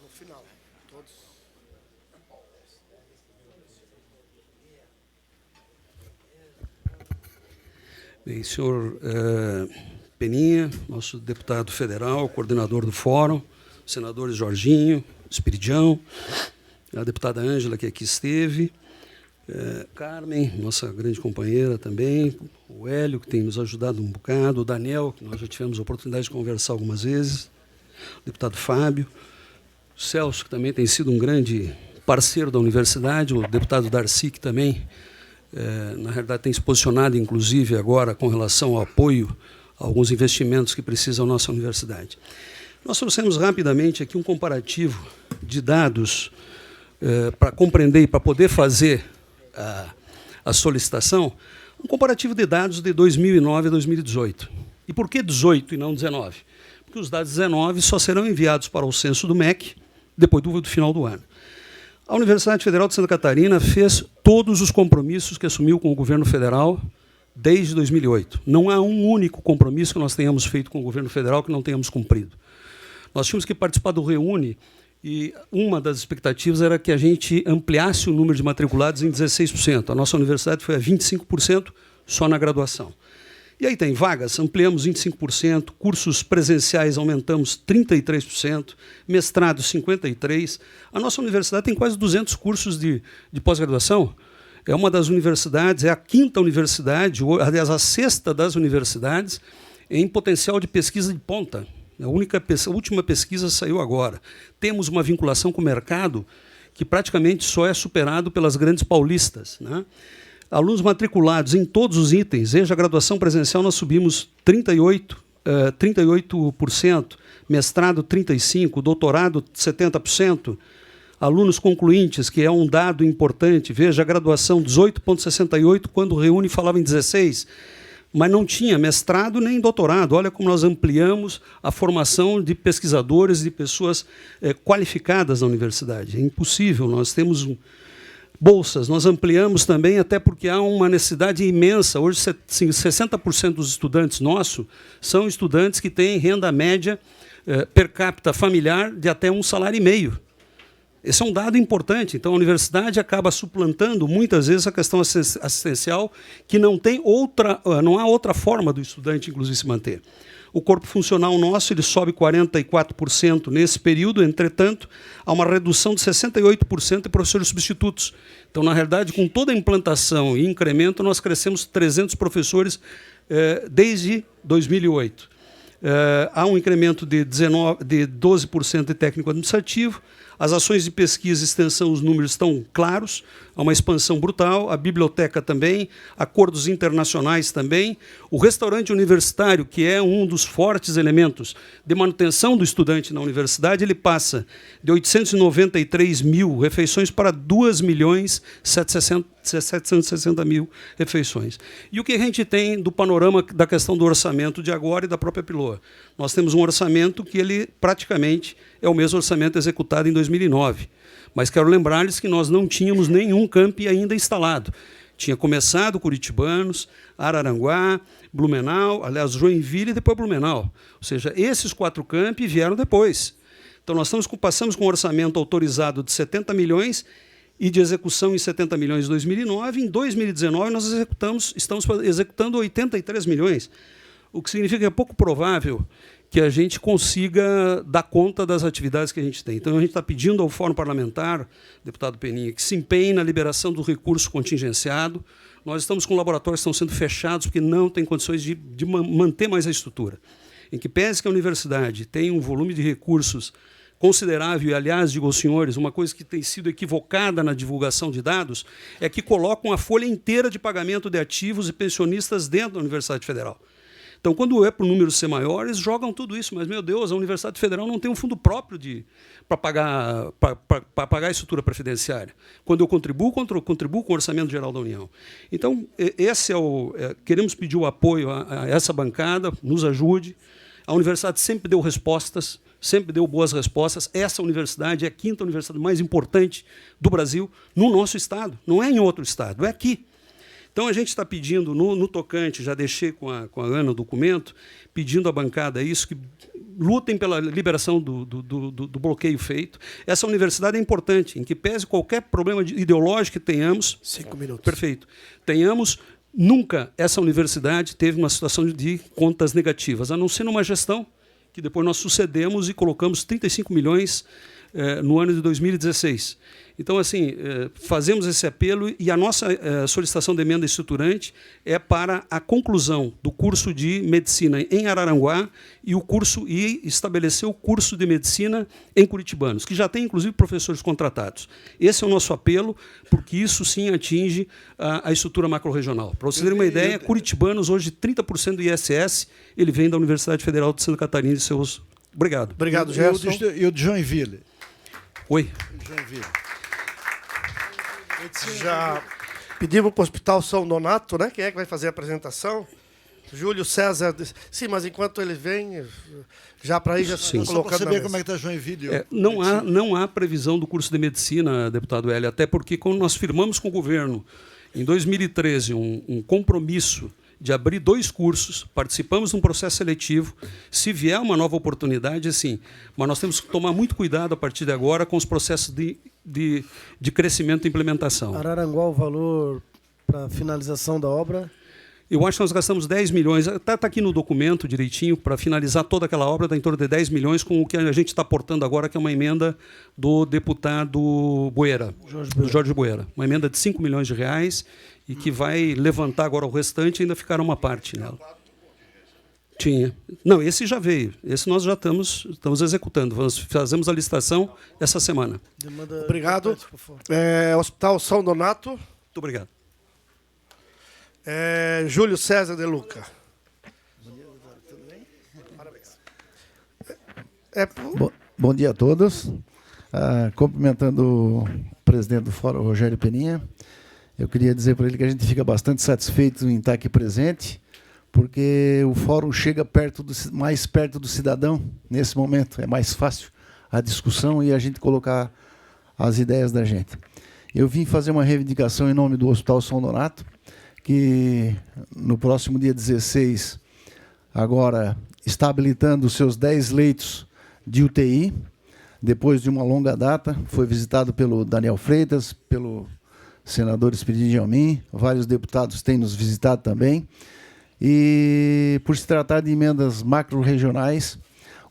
No final, todos. Bem, senhor Peninha, nosso deputado federal, coordenador do Fórum, senadores Jorginho, Espiridião, a deputada Ângela, que aqui esteve, Carmen, nossa grande companheira também, o Hélio, que tem nos ajudado um bocado, o Daniel, que nós já tivemos a oportunidade de conversar algumas vezes, o deputado Fábio, o Celso, que também tem sido um grande parceiro da universidade, o deputado Darcy, que também, na realidade, tem se posicionado, inclusive, agora com relação ao apoio a alguns investimentos que precisa a nossa universidade. Nós trouxemos rapidamente aqui um comparativo de dados para compreender e para poder fazer a solicitação, um comparativo de dados de 2009 a 2018. E por que 18 e não 19? Porque os dados 19 só serão enviados para o censo do MEC depois do final do ano. A Universidade Federal de Santa Catarina fez todos os compromissos que assumiu com o governo federal desde 2008. Não há um único compromisso que nós tenhamos feito com o governo federal que não tenhamos cumprido. Nós tínhamos que participar do Reúne e uma das expectativas era que a gente ampliasse o número de matriculados em 16%. A nossa universidade foi a 25% só na graduação. E aí tem vagas, ampliamos 25%, cursos presenciais aumentamos 33%, mestrado 53%. A nossa universidade tem quase 200 cursos de pós-graduação. É uma das universidades, é a 5ª universidade, aliás, a 6ª das universidades em potencial de pesquisa de ponta. A última pesquisa saiu agora. Temos uma vinculação com o mercado que praticamente só é superado pelas grandes paulistas, né? Alunos matriculados em todos os itens, desde a graduação presencial nós subimos 38%, mestrado 35%, doutorado 70%, alunos concluintes, que é um dado importante, veja a graduação 18,68%, quando o Reúne falava em 16%, mas não tinha mestrado nem doutorado. Olha como nós ampliamos a formação de pesquisadores, de pessoas qualificadas na universidade. É impossível, nós temos bolsas, nós ampliamos também, até porque há uma necessidade imensa. Hoje, 60% dos estudantes nossos são estudantes que têm renda média per capita familiar de até 1,5 salário. Esse é um dado importante. Então, a universidade acaba suplantando, muitas vezes, a questão assistencial, que não há outra forma do estudante, inclusive, se manter. O corpo funcional nosso ele sobe 44% nesse período, entretanto, há uma redução de 68% de professores substitutos. Então, na realidade, com toda a implantação e incremento, nós crescemos 300 professores desde 2008. Há um incremento de 12% de técnico administrativo. As ações de pesquisa e extensão, os números estão claros, há uma expansão brutal, a biblioteca também, acordos internacionais também, o restaurante universitário, que é um dos fortes elementos de manutenção do estudante na universidade, ele passa de 893 mil refeições para 2.760.000 refeições. E o que a gente tem do panorama da questão do orçamento de agora e da própria Piloa? Nós temos um orçamento que ele praticamente é o mesmo orçamento executado em 2009. Mas quero lembrar-lhes que nós não tínhamos nenhum campi ainda instalado. Tinha começado Curitibanos, Araranguá, Blumenau, aliás, Joinville e depois Blumenau. Ou seja, esses 4 campi vieram depois. Então, nós passamos com um orçamento autorizado de 70 milhões e de execução em 70 milhões em 2009. Em 2019, nós estamos executando 83 milhões, o que significa que é pouco provável que a gente consiga dar conta das atividades que a gente tem. Então, a gente está pedindo ao Fórum Parlamentar, deputado Peninha, que se empenhe na liberação do recurso contingenciado. Nós estamos com laboratórios que estão sendo fechados porque não tem condições de manter mais a estrutura. Em que pese que a universidade tem um volume de recursos considerável, e, aliás, digo aos senhores, uma coisa que tem sido equivocada na divulgação de dados é que colocam a folha inteira de pagamento de ativos e pensionistas dentro da Universidade Federal. Então, quando é para o número ser maior, eles jogam tudo isso. Mas, meu Deus, a Universidade Federal não tem um fundo próprio para pagar a estrutura previdenciária. Quando eu contribuo com o Orçamento Geral da União. Então, esse queremos pedir o apoio a essa bancada, nos ajude. A universidade sempre deu respostas, sempre deu boas respostas. Essa universidade é a 5ª universidade mais importante do Brasil, no nosso estado. Não é em outro estado, é aqui. Então, a gente está pedindo, no tocante, já deixei com a Ana o documento, pedindo à bancada isso, que lutem pela liberação do bloqueio feito. Essa universidade é importante, em que pese qualquer problema ideológico que tenhamos... 5 minutos. Perfeito. Nunca essa universidade teve uma situação de contas negativas, a não ser numa gestão que depois nós sucedemos e colocamos 35 milhões no ano de 2016. Então, assim, fazemos esse apelo e a nossa solicitação de emenda estruturante é para a conclusão do curso de medicina em Araranguá e estabelecer o curso de medicina em Curitibanos, que já tem, inclusive, professores contratados. Esse é o nosso apelo, porque isso, sim, atinge a estrutura macro-regional. Para vocês terem uma ideia, Curitibanos, hoje, 30% do ISS, ele vem da Universidade Federal de Santa Catarina e seus... Obrigado. Obrigado, Gerson. E o de Joinville? Oi. Joinville. Já pedimos para o Hospital São Donato, né? Quem é que vai fazer a apresentação? Júlio César. Sim, mas enquanto ele vem, já para aí já Sim. colocando Só para saber como é que está está Joinville. Não há previsão do curso de medicina, deputado Hélio, até porque quando nós firmamos com o governo, em 2013, um compromisso de abrir 2 cursos, participamos de um processo seletivo. Se vier uma nova oportunidade, assim, mas nós temos que tomar muito cuidado a partir de agora com os processos de crescimento e implementação. Araranguá, o valor para finalização da obra? Eu acho que nós gastamos 10 milhões, está aqui no documento direitinho, para finalizar toda aquela obra, está em torno de 10 milhões, com o que a gente está aportando agora, que é uma emenda do deputado Boeira, Jorge Boeira. Uma emenda de 5 milhões de reais e que vai levantar agora o restante e ainda ficará uma parte nela. Tinha. Não, esse já veio. Esse nós já estamos executando. Nós fazemos a licitação essa semana. Obrigado. Hospital São Donato. Muito obrigado. Júlio César de Luca. Bom dia a todos. Cumprimentando o presidente do Fórum, Rogério Peninha. Eu queria dizer para ele que a gente fica bastante satisfeito em estar aqui presente, porque o Fórum chega mais perto do cidadão nesse momento. É mais fácil a discussão e a gente colocar as ideias da gente. Eu vim fazer uma reivindicação em nome do Hospital São Donato, que no próximo dia 16, agora está habilitando os seus 10 leitos de UTI, depois de uma longa data. Foi visitado pelo Daniel Freitas, pelo senador Expedito Almin, vários deputados têm nos visitado também. E, por se tratar de emendas macro-regionais,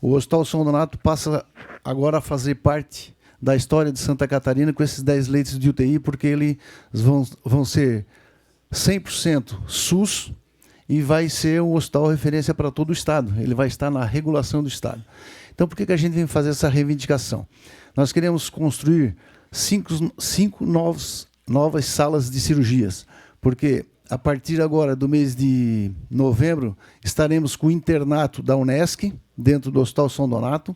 o Hospital São Donato passa agora a fazer parte da história de Santa Catarina com esses 10 leitos de UTI, porque eles vão ser 100% SUS e vai ser um hospital referência para todo o Estado. Ele vai estar na regulação do Estado. Então, por que a gente vem fazer essa reivindicação? Nós queremos construir 5 novas salas de cirurgias, porque a partir agora do mês de novembro estaremos com o internato da Unesc, dentro do Hospital São Donato.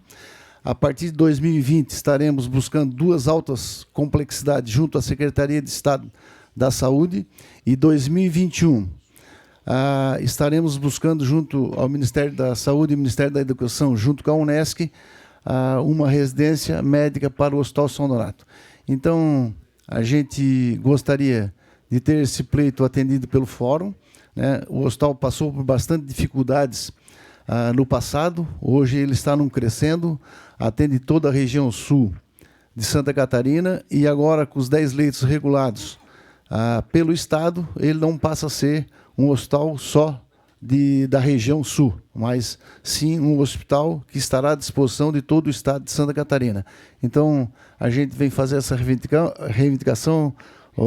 A partir de 2020 estaremos buscando 2 altas complexidades junto à Secretaria de Estado da Saúde, e 2021 estaremos buscando junto ao Ministério da Saúde e Ministério da Educação, junto com a Unesc, uma residência médica para o Hospital São Donato. Então, a gente gostaria de ter esse pleito atendido pelo Fórum, né? O hospital passou por bastante dificuldades no passado, hoje ele está num crescendo, atende toda a região sul de Santa Catarina, e agora com os 10 leitos regulados pelo Estado, ele não passa a ser um hospital só da região sul, mas sim um hospital que estará à disposição de todo o Estado de Santa Catarina. Então, a gente vem fazer essa reivindicação,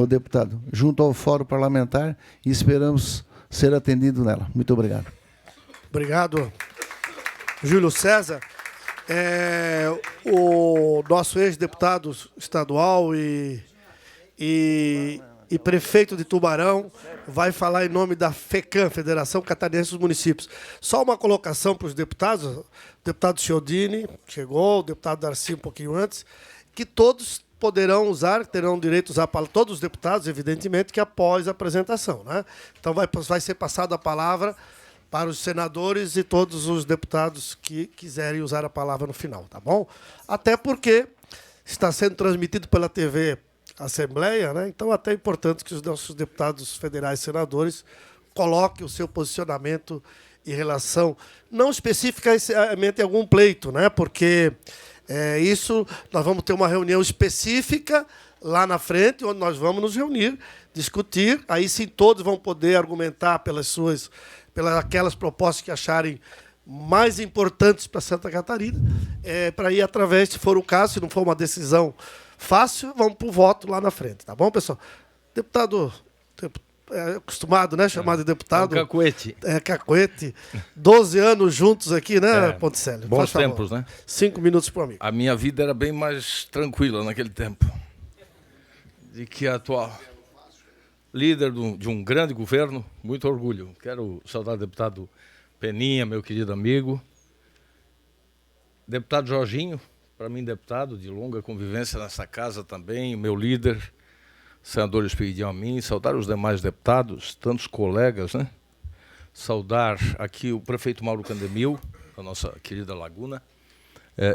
deputado, junto ao Fórum Parlamentar, e esperamos ser atendido nela. Muito obrigado. Obrigado, Júlio César. O nosso ex-deputado estadual e prefeito de Tubarão vai falar em nome da FECAM, Federação Catarinense dos Municípios. Só uma colocação para os deputados. O deputado Chiodini chegou, o deputado Darcy um pouquinho antes, que todos poderão usar, terão direito a usar, para todos os deputados, evidentemente, que após a apresentação, né? Então vai ser passada a palavra para os senadores e todos os deputados que quiserem usar a palavra no final, tá bom? Até porque está sendo transmitido pela TV Assembleia, né? Então até é importante que os nossos deputados federais e senadores coloquem o seu posicionamento em relação, não especificamente em algum pleito, né? Porque isso nós vamos ter uma reunião específica lá na frente, onde nós vamos nos reunir, discutir, aí sim todos vão poder argumentar pelas aquelas propostas que acharem mais importantes para Santa Catarina, para ir através, se for o caso, se não for uma decisão fácil, vamos para o voto lá na frente, tá bom, pessoal? Deputado, acostumado, né, chamado de deputado. É cacuete. Cacuete. 12 anos juntos aqui, né, Ponticelli? Bons tempos, né? 5 minutos para o amigo. A minha vida era bem mais tranquila naquele tempo. De que a atual líder de um grande governo, muito orgulho. Quero saudar o deputado Peninha, meu querido amigo. Deputado Jorginho, para mim deputado de longa convivência nessa casa também, meu líder, senador Esperidião Amin, saudar os demais deputados, tantos colegas, né? Saudar aqui o prefeito Mauro Candemil, da nossa querida Laguna,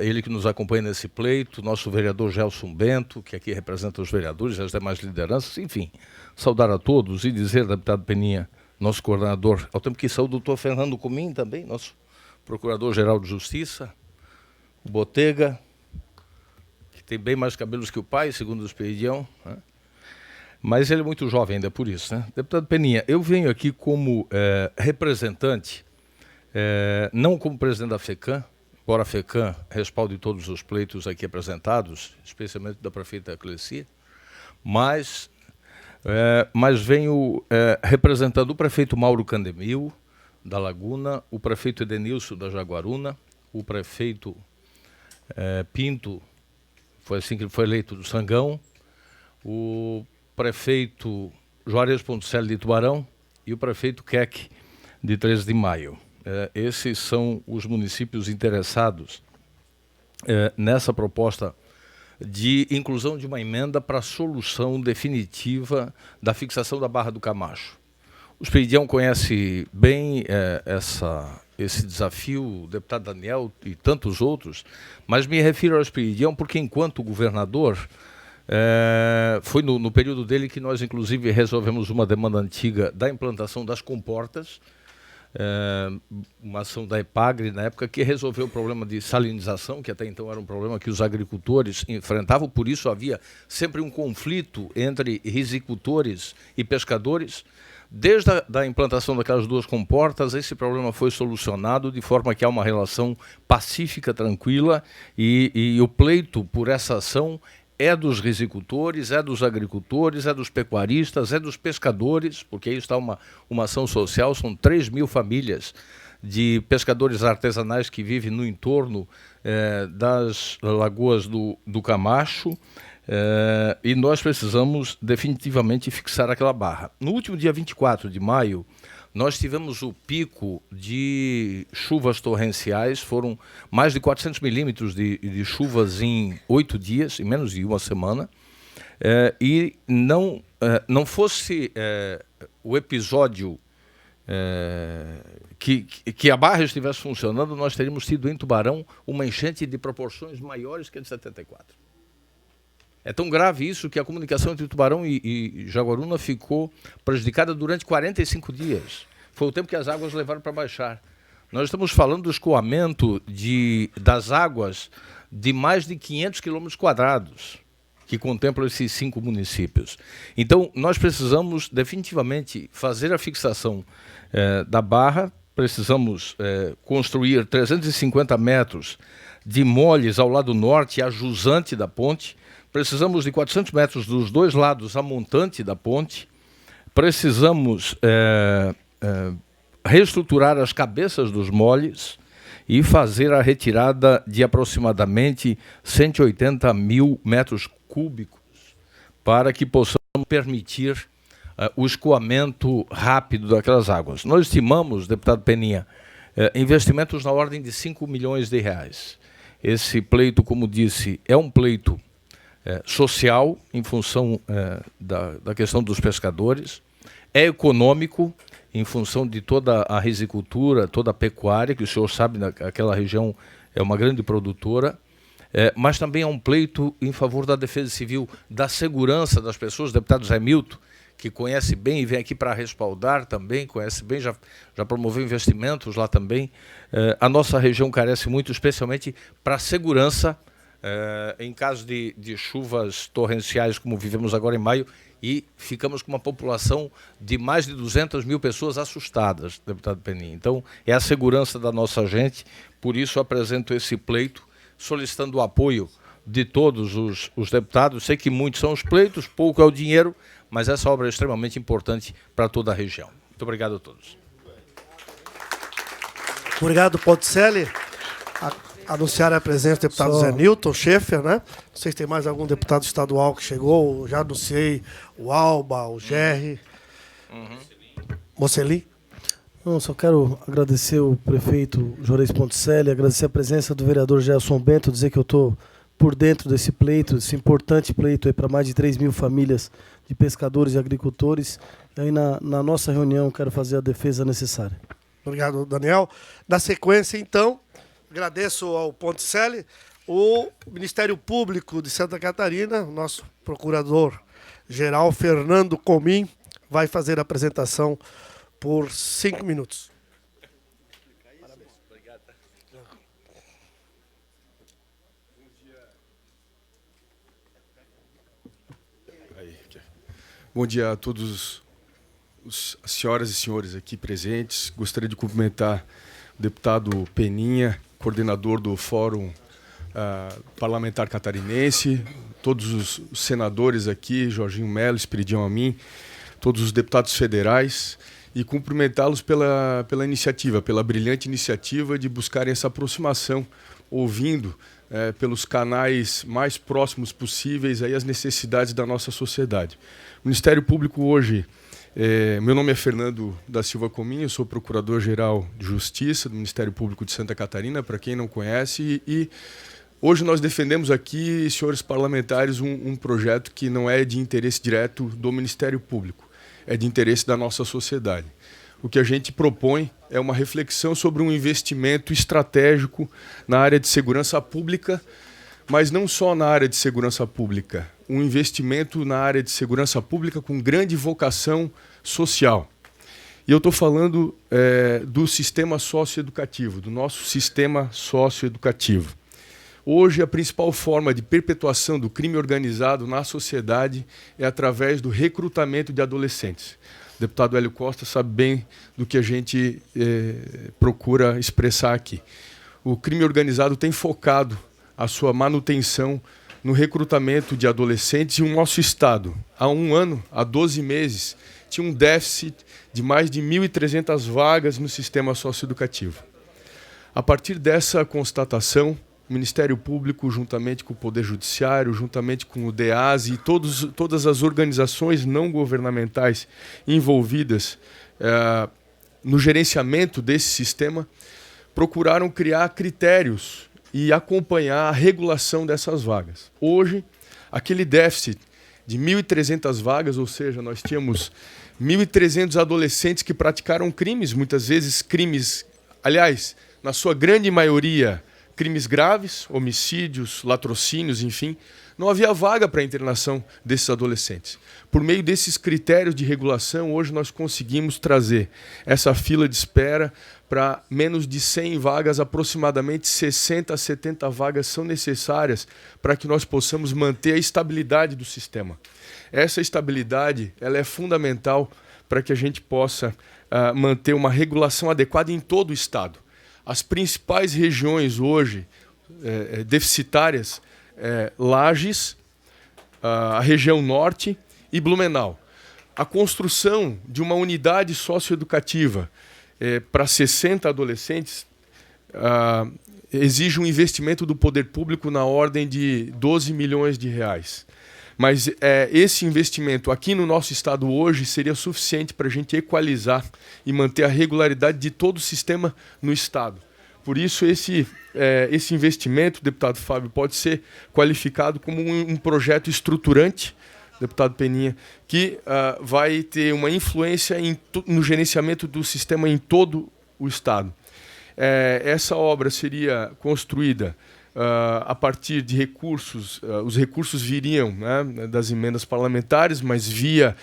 ele que nos acompanha nesse pleito, nosso vereador Gelson Bento, que aqui representa os vereadores e as demais lideranças, enfim, saudar a todos e dizer, deputado Peninha, nosso coordenador, ao tempo que saiu o doutor Fernando Comim também, nosso procurador-geral de Justiça, o Botega, que tem bem mais cabelos que o pai, segundo o Esperidião, né? Mas ele é muito jovem ainda, por isso, né? Deputado Peninha, eu venho aqui como representante, não como presidente da FECAM, embora a FECAM respalde todos os pleitos aqui apresentados, especialmente da prefeita Cleci, mas venho representando o prefeito Mauro Candemil, da Laguna, o prefeito Edenilson, da Jaguaruna, o prefeito Pinto, foi assim que ele foi eleito, do Sangão, o prefeito Juarez Ponticelli de Tubarão e o prefeito Keck, de 13 de Maio. Esses são os municípios interessados nessa proposta de inclusão de uma emenda para a solução definitiva da fixação da Barra do Camacho. O Esperidião conhece bem esse desafio, o deputado Daniel e tantos outros, mas me refiro ao Esperidião porque, enquanto governador, foi no período dele que nós, inclusive, resolvemos uma demanda antiga da implantação das comportas, uma ação da EPAGRE, na época, que resolveu o problema de salinização, que até então era um problema que os agricultores enfrentavam, por isso havia sempre um conflito entre risicultores e pescadores. Desde a implantação daquelas duas comportas, esse problema foi solucionado de forma que há uma relação pacífica, tranquila, e o pleito por essa ação é dos risicultores, é dos agricultores, é dos pecuaristas, é dos pescadores, porque aí está uma ação social, são 3.000 famílias de pescadores artesanais que vivem no entorno das lagoas do Camacho, e nós precisamos definitivamente fixar aquela barra. No último dia 24 de maio, nós tivemos o pico de chuvas torrenciais, foram mais de 400 milímetros de chuvas em 8 dias, em menos de uma semana, e não fosse o episódio que a barra estivesse funcionando, nós teríamos tido em Tubarão uma enchente de proporções maiores que a de 74. É tão grave isso que a comunicação entre Tubarão e Jaguaruna ficou prejudicada durante 45 dias. Foi o tempo que as águas levaram para baixar. Nós estamos falando do escoamento das águas de mais de 500 quilômetros quadrados, que contemplam esses 5 municípios. Então, nós precisamos definitivamente fazer a fixação da barra, precisamos construir 350 metros de moles ao lado norte, a jusante da ponte, precisamos de 400 metros dos dois lados, a montante da ponte, precisamos reestruturar as cabeças dos moles e fazer a retirada de aproximadamente 180 mil metros cúbicos para que possamos permitir o escoamento rápido daquelas águas. Nós estimamos, deputado Peninha, investimentos na ordem de 5 milhões de reais. Esse pleito, como disse, é um pleito social, em função da questão dos pescadores, é econômico, em função de toda a risicultura, toda a pecuária, que o senhor sabe, aquela região é uma grande produtora, mas também é um pleito em favor da defesa civil, da segurança das pessoas. O deputado Zé Milton, que conhece bem e vem aqui para respaldar também, conhece bem, já promoveu investimentos lá também. A nossa região carece muito, especialmente para a segurança, em caso de chuvas torrenciais, como vivemos agora em maio, e ficamos com uma população de mais de 200 mil pessoas assustadas, deputado Peninha. Então, é a segurança da nossa gente, por isso apresento esse pleito, solicitando o apoio de todos os deputados. Sei que muitos são os pleitos, pouco é o dinheiro, mas essa obra é extremamente importante para toda a região. Muito obrigado a todos. Obrigado, Ponticelli. Anunciar a presença do deputado Zé Nilton Schaeffer, né? Não sei se tem mais algum deputado estadual que chegou. Já anunciei o Alba, o Gerri. Moceli. Não, só quero agradecer o prefeito Juarez Ponticelli, agradecer a presença do vereador Gerson Bento, dizer que eu estou por dentro desse pleito, esse importante pleito para mais de 3 mil famílias de pescadores e agricultores. E aí, na nossa reunião, quero fazer a defesa necessária. Obrigado, Daniel. Na sequência, então, agradeço ao Ponticelli, o Ministério Público de Santa Catarina, nosso procurador-geral Fernando Comim, vai fazer a apresentação por 5 minutos. Bom dia a todos as senhoras e senhores aqui presentes. Gostaria de cumprimentar o deputado Peninha, coordenador do Fórum Parlamentar Catarinense, todos os senadores aqui, Jorginho Melo, Esperidião Amin, todos os deputados federais, e cumprimentá-los pela iniciativa, pela brilhante iniciativa de buscarem essa aproximação, ouvindo pelos canais mais próximos possíveis aí as necessidades da nossa sociedade. O Ministério Público hoje, meu nome é Fernando da Silva Comim, eu sou Procurador-Geral de Justiça do Ministério Público de Santa Catarina, para quem não conhece, e hoje nós defendemos aqui, senhores parlamentares, um projeto que não é de interesse direto do Ministério Público, é de interesse da nossa sociedade. O que a gente propõe é uma reflexão sobre um investimento estratégico na área de segurança pública, mas não só na área de segurança pública, um investimento na área de segurança pública com grande vocação social. E eu estou falando do sistema socioeducativo, do nosso sistema socioeducativo. Hoje, a principal forma de perpetuação do crime organizado na sociedade é através do recrutamento de adolescentes. O deputado Hélio Costa sabe bem do que a gente procura expressar aqui. O crime organizado tem focado a sua manutenção no recrutamento de adolescentes, e o nosso Estado, há 1 ano, há 12 meses, tinha um déficit de mais de 1.300 vagas no sistema socioeducativo. A partir dessa constatação, o Ministério Público, juntamente com o Poder Judiciário, juntamente com o DEAS e todas as organizações não governamentais envolvidas no gerenciamento desse sistema, procuraram criar critérios e acompanhar a regulação dessas vagas. Hoje, aquele déficit de 1.300 vagas, ou seja, nós tínhamos 1.300 adolescentes que praticaram crimes, muitas vezes crimes, aliás, na sua grande maioria, crimes graves, homicídios, latrocínios, enfim, não havia vaga para a internação desses adolescentes. Por meio desses critérios de regulação, hoje nós conseguimos trazer essa fila de espera para menos de 100 vagas, aproximadamente 60 a 70 vagas são necessárias para que nós possamos manter a estabilidade do sistema. Essa estabilidade ela é fundamental para que a gente possa manter uma regulação adequada em todo o Estado. As principais regiões hoje deficitárias, Lages, a região norte e Blumenau. A construção de uma unidade socioeducativa para 60 adolescentes exige um investimento do poder público na ordem de 12 milhões de reais. Mas esse investimento aqui no nosso estado hoje seria suficiente para a gente equalizar e manter a regularidade de todo o sistema no estado. Por isso, esse investimento, deputado Fábio, pode ser qualificado como um projeto estruturante, deputado Peninha, que vai ter uma influência no gerenciamento do sistema em todo o estado. Essa obra seria construída a partir de recursos, os recursos viriam, né, das emendas parlamentares, mas via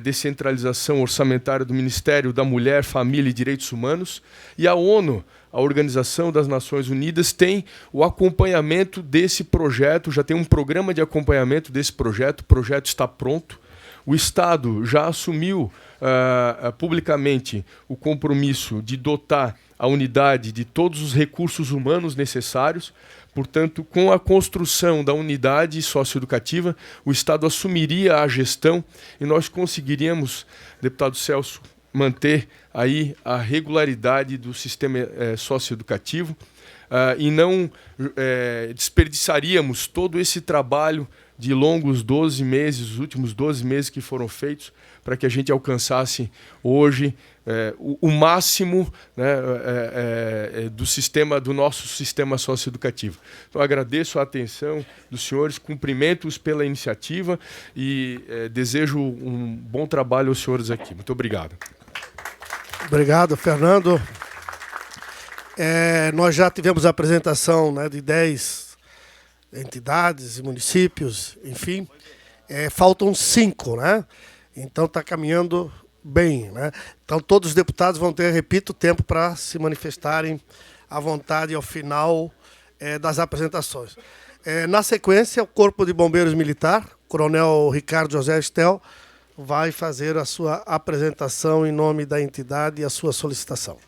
descentralização orçamentária do Ministério da Mulher, Família e Direitos Humanos, e a ONU, a Organização das Nações Unidas, tem o acompanhamento desse projeto, já tem um programa de acompanhamento desse projeto, o projeto está pronto, o Estado já assumiu publicamente o compromisso de dotar a unidade de todos os recursos humanos necessários. Portanto, com a construção da unidade socioeducativa, o Estado assumiria a gestão e nós conseguiríamos, deputado Celso, manter aí a regularidade do sistema socioeducativo e não desperdiçaríamos todo esse trabalho de longos 12 meses, os últimos 12 meses que foram feitos, para que a gente alcançasse hoje o máximo, né, do nosso sistema socioeducativo. Então, agradeço a atenção dos senhores, cumprimento-os pela iniciativa e desejo um bom trabalho aos senhores aqui. Muito obrigado. Obrigado, Fernando. Nós já tivemos a apresentação, né, de 10 entidades e municípios, enfim. Faltam 5, né? Então está caminhando bem, né? Então todos os deputados vão ter, repito, tempo para se manifestarem à vontade ao final das apresentações. Na sequência, o Corpo de Bombeiros Militar, Coronel Ricardo José Estel, vai fazer a sua apresentação em nome da entidade e a sua solicitação.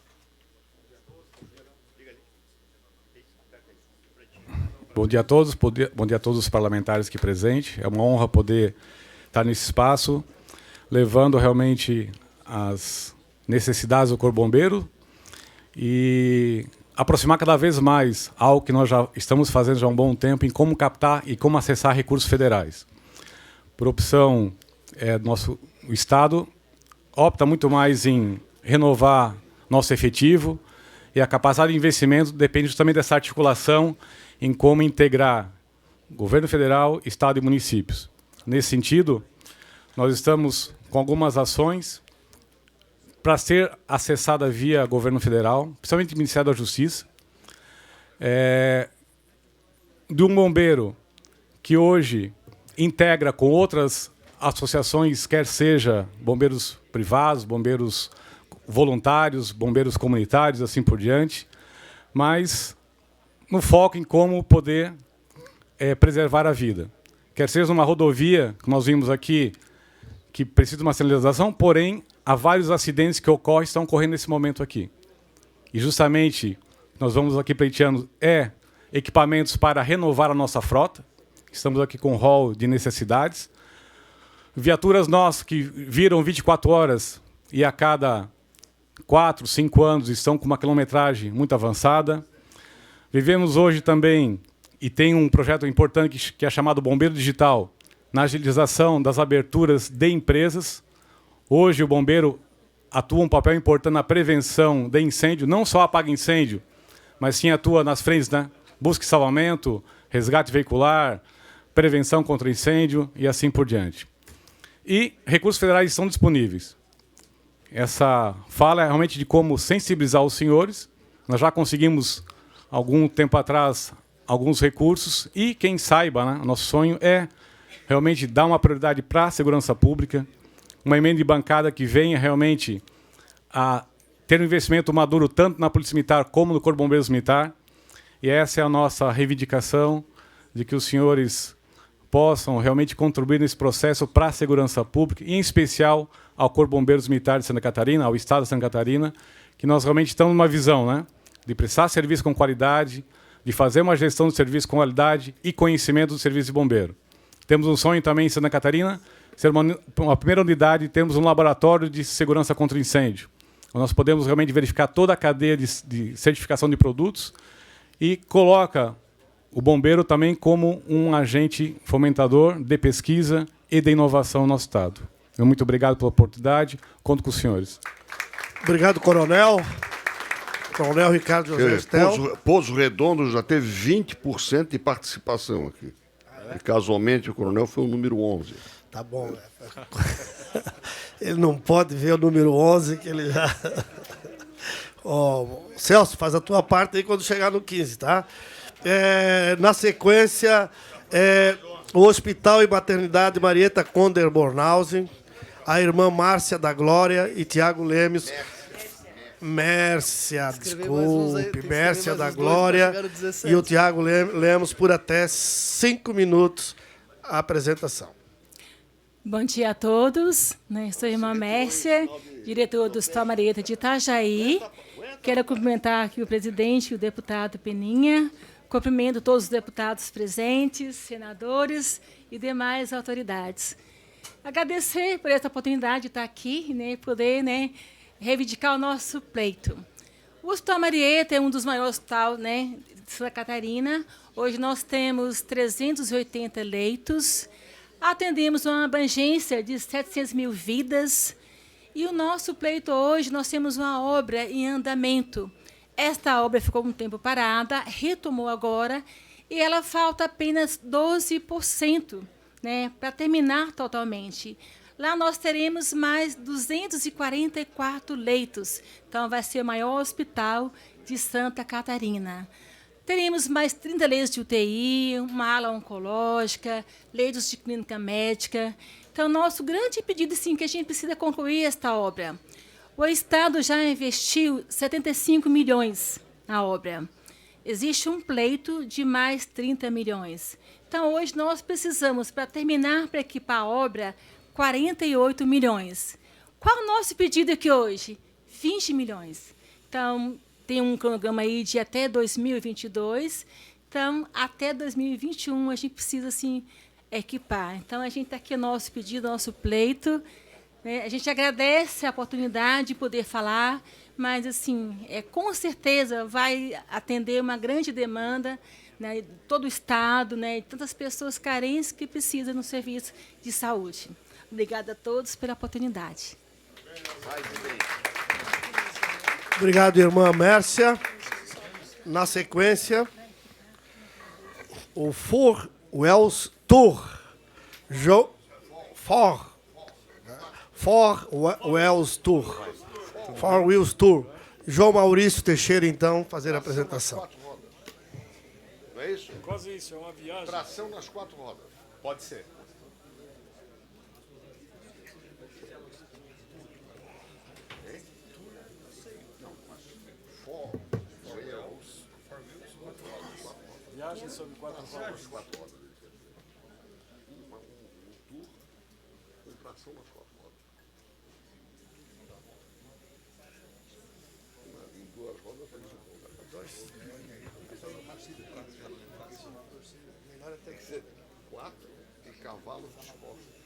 Bom dia a todos, bom dia a todos os parlamentares aqui presentes. É uma honra poder estar nesse espaço, levando realmente as necessidades do Corpo Bombeiro e aproximar cada vez mais algo que nós já estamos fazendo já há um bom tempo em como captar e como acessar recursos federais. Por opção, o Estado opta muito mais em renovar nosso efetivo e a capacidade de investimento depende também dessa articulação em como integrar governo federal, Estado e municípios. Nesse sentido, nós estamos com algumas ações para ser acessada via governo federal, principalmente o Ministério da Justiça, de um bombeiro que hoje integra com outras associações, quer seja bombeiros privados, bombeiros voluntários, bombeiros comunitários, assim por diante, mas no foco em como poder preservar a vida. Quer seja uma rodovia, que nós vimos aqui, que precisa de uma sinalização, porém, há vários acidentes que estão ocorrendo nesse momento aqui. E justamente, nós vamos aqui pleiteando equipamentos para renovar a nossa frota. Estamos aqui com um rol de necessidades. Viaturas nossas que viram 24 horas e a cada 4, 5 anos estão com uma quilometragem muito avançada. Vivemos hoje também, e tem um projeto importante que é chamado Bombeiro Digital, na agilização das aberturas de empresas. Hoje o bombeiro atua um papel importante na prevenção de incêndio, não só apaga incêndio, mas sim atua nas frentes, né? Busca e salvamento, resgate veicular, prevenção contra incêndio e assim por diante. E recursos federais estão disponíveis. Essa fala é realmente de como sensibilizar os senhores. Nós já conseguimos, algum tempo atrás, alguns recursos e, quem saiba, né, nosso sonho é realmente dar uma prioridade para a segurança pública, uma emenda de bancada que venha realmente a ter um investimento maduro tanto na Polícia Militar como no Corpo de Bombeiros Militar. E essa é a nossa reivindicação, de que os senhores possam realmente contribuir nesse processo para a segurança pública, e em especial ao Corpo de Bombeiros Militar de Santa Catarina, ao Estado de Santa Catarina, que nós realmente estamos numa visão, né, de prestar serviço com qualidade, de fazer uma gestão do serviço com qualidade e conhecimento do serviço de bombeiro. Temos um sonho também em Santa Catarina, ser uma primeira unidade, temos um laboratório de segurança contra incêndio, onde nós podemos realmente verificar toda a cadeia de certificação de produtos e coloca o bombeiro também como um agente fomentador de pesquisa e de inovação no nosso Estado. Muito obrigado pela oportunidade, conto com os senhores. Obrigado, Coronel. Coronel Ricardo José Estel. Pouso Redondo já teve 20% de participação aqui. E, casualmente, o Coronel foi o número 11. Tá bom. Ele não pode ver o número 11, que ele já... Celso, faz a tua parte aí quando chegar no 15, tá? Na sequência, o Hospital e Maternidade Marieta Conder Bornhausen, a irmã Márcia da Glória e Tiago Lemes. Mércia, desculpe, Mércia da Glória e o Tiago Lemos por até 5 minutos a apresentação. Bom dia a todos. Sou a irmã Mércia, diretora do Hospital Marieta de Itajaí. Quero cumprimentar aqui o presidente e o deputado Peninha. Cumprimento todos os deputados presentes, senadores e demais autoridades. Agradecer por essa oportunidade de estar aqui e poder reivindicar o nosso pleito. O Hospital Marieta é um dos maiores hospitais de Santa Catarina. Hoje nós temos 380 leitos. Atendemos uma abrangência de 700 mil vidas. E o nosso pleito hoje, nós temos uma obra em andamento. Esta obra ficou um tempo parada, retomou agora, e ela falta apenas 12% para terminar totalmente. Lá nós teremos mais 244 leitos. Então, vai ser o maior hospital de Santa Catarina. Teremos mais 30 leitos de UTI, uma ala oncológica, leitos de clínica médica. Então, nosso grande pedido é que a gente precisa concluir esta obra. O Estado já investiu 75 milhões na obra. Existe um pleito de mais 30 milhões. Então, hoje nós precisamos, para terminar, para equipar a obra, 48 milhões. Qual é o nosso pedido aqui hoje? 20 milhões. Então, tem um cronograma aí de até 2022. Então, até 2021, a gente precisa, equipar. Então, a gente está aqui, o nosso pedido, nosso pleito. A gente agradece a oportunidade de poder falar, mas, com certeza, vai atender uma grande demanda de todo o Estado, e tantas pessoas carentes que precisam no serviço de saúde. Obrigada a todos pela oportunidade. Obrigado, irmã Mércia. Na sequência, o Four Wells Tour. Four Wells Tour. Four Wheels Tour. João Maurício Teixeira, então, fazer a apresentação. Não é isso? Quase isso, é uma viagem. Tração nas 4 rodas. Pode ser. Viagem sobre 4 rodas. Tração nas 4 rodas. Em 2 rodas faz melhor tem que ser 4 e cavalos dispostos.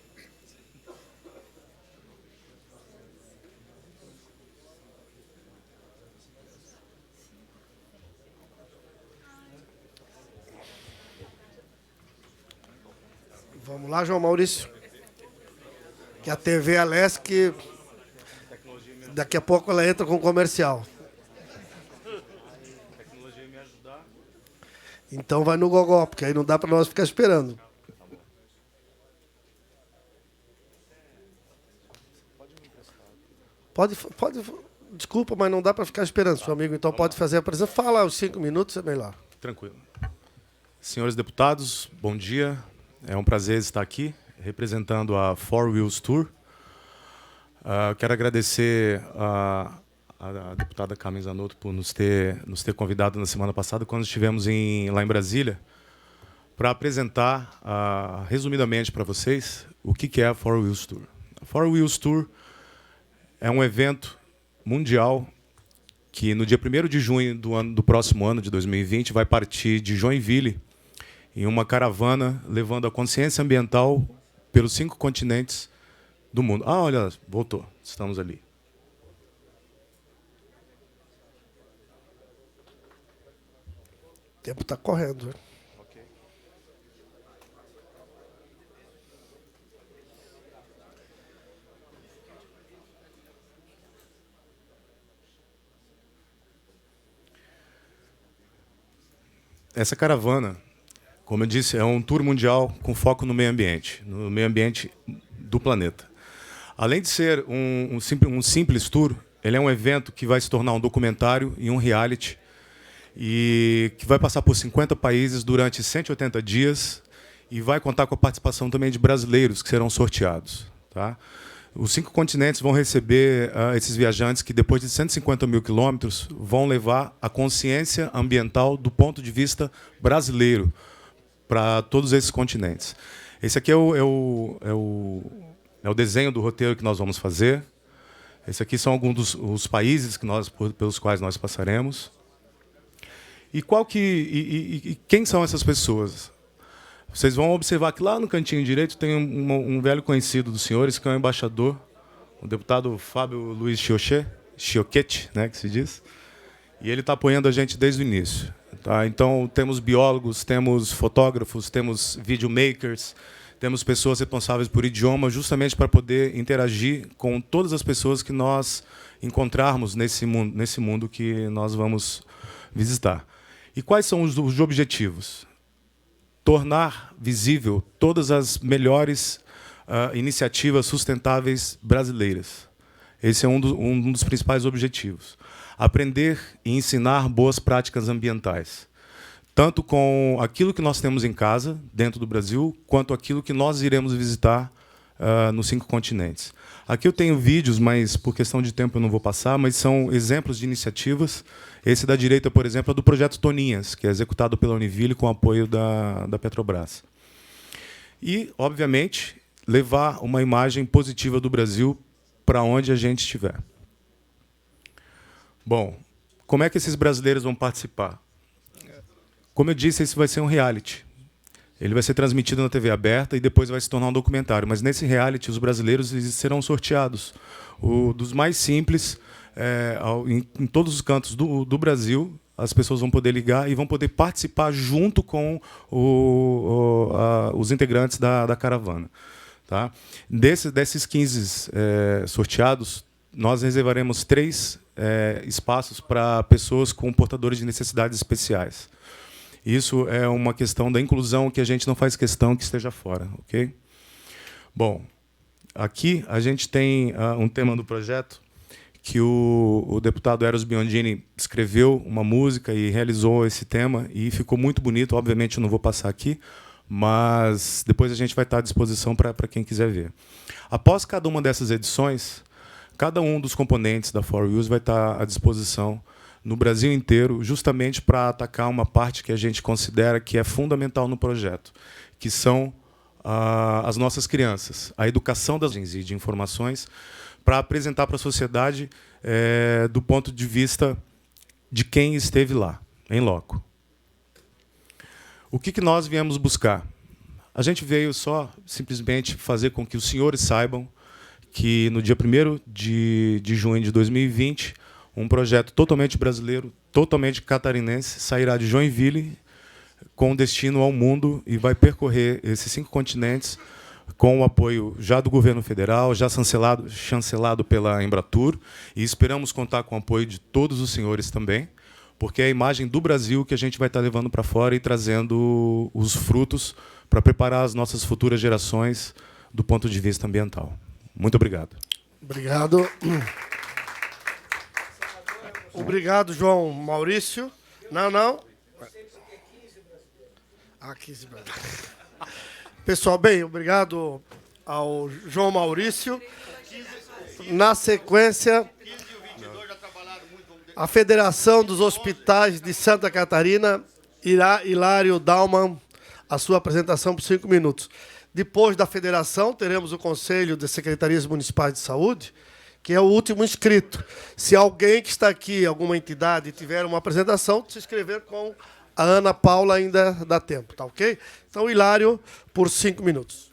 Vamos lá, João Maurício. Que a TV Alesc, daqui a pouco ela entra com comercial. Tecnologia me ajudar. Então vai no gogó, porque aí não dá para nós ficar esperando. Pode, desculpa, mas não dá para ficar esperando, seu amigo. Então pode fazer a apresentação. Fala os 5 minutos, é melhor. Tranquilo. Senhores deputados, bom dia. É um prazer estar aqui, representando a Four Wheels Tour. Quero agradecer a deputada Carmen Zanotto por nos ter convidado na semana passada, quando estivemos lá em Brasília, para apresentar, resumidamente para vocês, o que é a Four Wheels Tour. A Four Wheels Tour é um evento mundial que, no dia 1º de junho do próximo ano, de 2020, vai partir de Joinville, em uma caravana levando a consciência ambiental pelos 5 continentes do mundo. Olha, voltou. Estamos ali. O tempo está correndo. Né? Okay. Essa caravana, como eu disse, é um tour mundial com foco no meio ambiente do planeta. Além de ser um simples tour, ele é um evento que vai se tornar um documentário e um reality, e que vai passar por 50 países durante 180 dias e vai contar com a participação também de brasileiros que serão sorteados. Tá? Os 5 continentes vão receber esses viajantes que, depois de 150 mil quilômetros, vão levar a consciência ambiental do ponto de vista brasileiro para todos esses continentes. Esse aqui é o o desenho do roteiro que nós vamos fazer. Esses aqui são alguns dos países pelos quais nós passaremos. E quem são essas pessoas? Vocês vão observar que lá no cantinho direito tem um velho conhecido dos senhores, que é o embaixador, o deputado Fábio Luiz Chioquete, né, que se diz. E ele está apoiando a gente desde o início. Tá? Então, temos biólogos, temos fotógrafos, temos videomakers, temos pessoas responsáveis por idioma, justamente para poder interagir com todas as pessoas que nós encontrarmos nesse mundo que nós vamos visitar. E quais são os objetivos? Tornar visível todas as melhores iniciativas sustentáveis brasileiras. Esse é um dos principais objetivos. Aprender e ensinar boas práticas ambientais, tanto com aquilo que nós temos em casa, dentro do Brasil, quanto aquilo que nós iremos visitar nos 5 continentes. Aqui eu tenho vídeos, mas por questão de tempo eu não vou passar, mas são exemplos de iniciativas. Esse da direita, por exemplo, é do projeto Toninhas, que é executado pela Univille com apoio da Petrobras. E, obviamente, levar uma imagem positiva do Brasil para onde a gente estiver. Bom, como é que esses brasileiros vão participar? Como eu disse, esse vai ser um reality. Ele vai ser transmitido na TV aberta e depois vai se tornar um documentário. Mas nesse reality, os brasileiros serão sorteados. Dos mais simples, em todos os cantos do Brasil, as pessoas vão poder ligar e vão poder participar junto com os integrantes da caravana. Tá? Desses 15 sorteados, nós reservaremos 3 espaços para pessoas com portadores de necessidades especiais. Isso é uma questão da inclusão que a gente não faz questão que esteja fora. Ok? Bom, aqui a gente tem um tema do projeto que o deputado Eros Biondini escreveu uma música e realizou esse tema, e ficou muito bonito. Obviamente eu não vou passar aqui, mas depois a gente vai estar à disposição para quem quiser ver. Após cada uma dessas edições, cada um dos componentes da For Use vai estar à disposição no Brasil inteiro, justamente para atacar uma parte que a gente considera que é fundamental no projeto, que são as nossas crianças, a educação das e de informações, para apresentar para a sociedade do ponto de vista de quem esteve lá, em loco. O que nós viemos buscar? A gente veio só simplesmente fazer com que os senhores saibam que no dia 1º de junho de 2020, um projeto totalmente brasileiro, totalmente catarinense, sairá de Joinville com destino ao mundo e vai percorrer esses 5 continentes com o apoio já do governo federal, já chancelado pela Embratur, e esperamos contar com o apoio de todos os senhores também, porque é a imagem do Brasil que a gente vai estar levando para fora e trazendo os frutos para preparar as nossas futuras gerações do ponto de vista ambiental. Muito obrigado. Obrigado. Obrigado, João Maurício. Não. 15 Pessoal, bem, obrigado ao João Maurício. Na sequência, a Federação dos Hospitais de Santa Catarina, Hilário Dalman, a sua apresentação por 5 minutos. Depois da federação, teremos o Conselho de Secretarias Municipais de Saúde, que é o último inscrito. Se alguém que está aqui, alguma entidade, tiver uma apresentação, se inscrever com a Ana Paula ainda dá tempo, tá ok? Então, Hilário, por 5 minutos.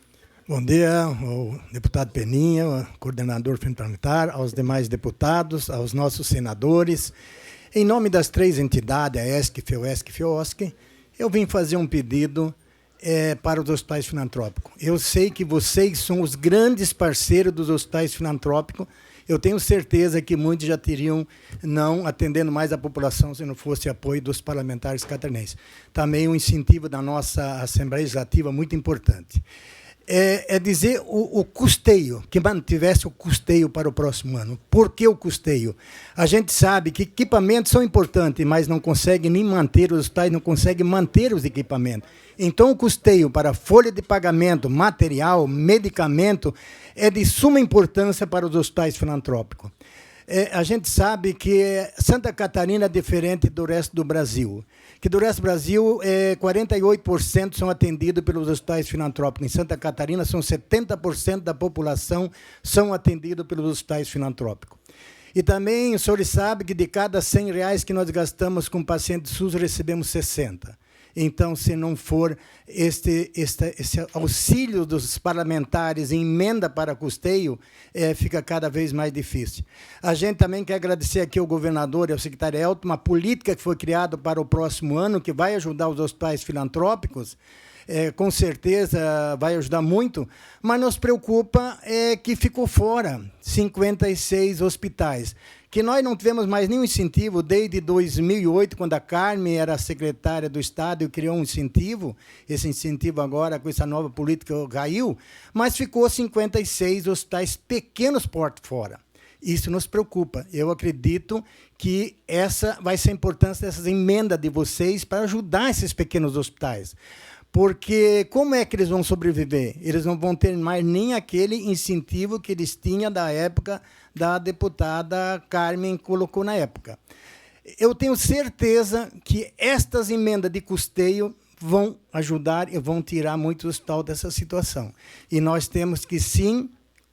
Bom dia ao deputado Peninha, ao coordenador parlamentar, aos demais deputados, aos nossos senadores. Em nome das 3 entidades, a ESC, FEUESC e FEOSC, eu vim fazer um pedido para os hospitais filantrópicos. Eu sei que vocês são os grandes parceiros dos hospitais filantrópicos. Eu tenho certeza que muitos já teriam não atendendo mais a população se não fosse apoio dos parlamentares catarinenses. Também um incentivo da nossa Assembleia Legislativa muito importante. Dizer o custeio, que mantivesse o custeio para o próximo ano. Por que o custeio? A gente sabe que equipamentos são importantes, mas não conseguem nem manter os hospitais, não conseguem manter os equipamentos. Então, o custeio para folha de pagamento, material, medicamento, é de suma importância para os hospitais filantrópicos. A gente sabe que Santa Catarina é diferente do resto do Brasil. Que do resto do Brasil, 48% são atendidos pelos hospitais filantrópicos. Em Santa Catarina, são 70% da população são atendidos pelos hospitais filantrópicos. E também o senhor sabe que de cada R$100 que nós gastamos com paciente SUS, recebemos 60. Então, se não for esse auxílio dos parlamentares em emenda para custeio, fica cada vez mais difícil. A gente também quer agradecer aqui ao governador e ao secretário Elton, uma política que foi criada para o próximo ano, que vai ajudar os hospitais filantrópicos, com certeza vai ajudar muito, mas nos preocupa que ficou fora 56 hospitais. Que nós não tivemos mais nenhum incentivo desde 2008, quando a Carmen era secretária do Estado e criou um incentivo. Esse incentivo agora, com essa nova política, caiu, mas ficou 56 hospitais pequenos porte fora. Isso nos preocupa. Eu acredito que essa vai ser a importância dessas emendas de vocês para ajudar esses pequenos hospitais. Porque como é que eles vão sobreviver? Eles não vão ter mais nem aquele incentivo que eles tinham da época da deputada Carmen colocou na época. Eu tenho certeza que estas emendas de custeio vão ajudar e vão tirar muito o hospital dessa situação. E nós temos que, sim,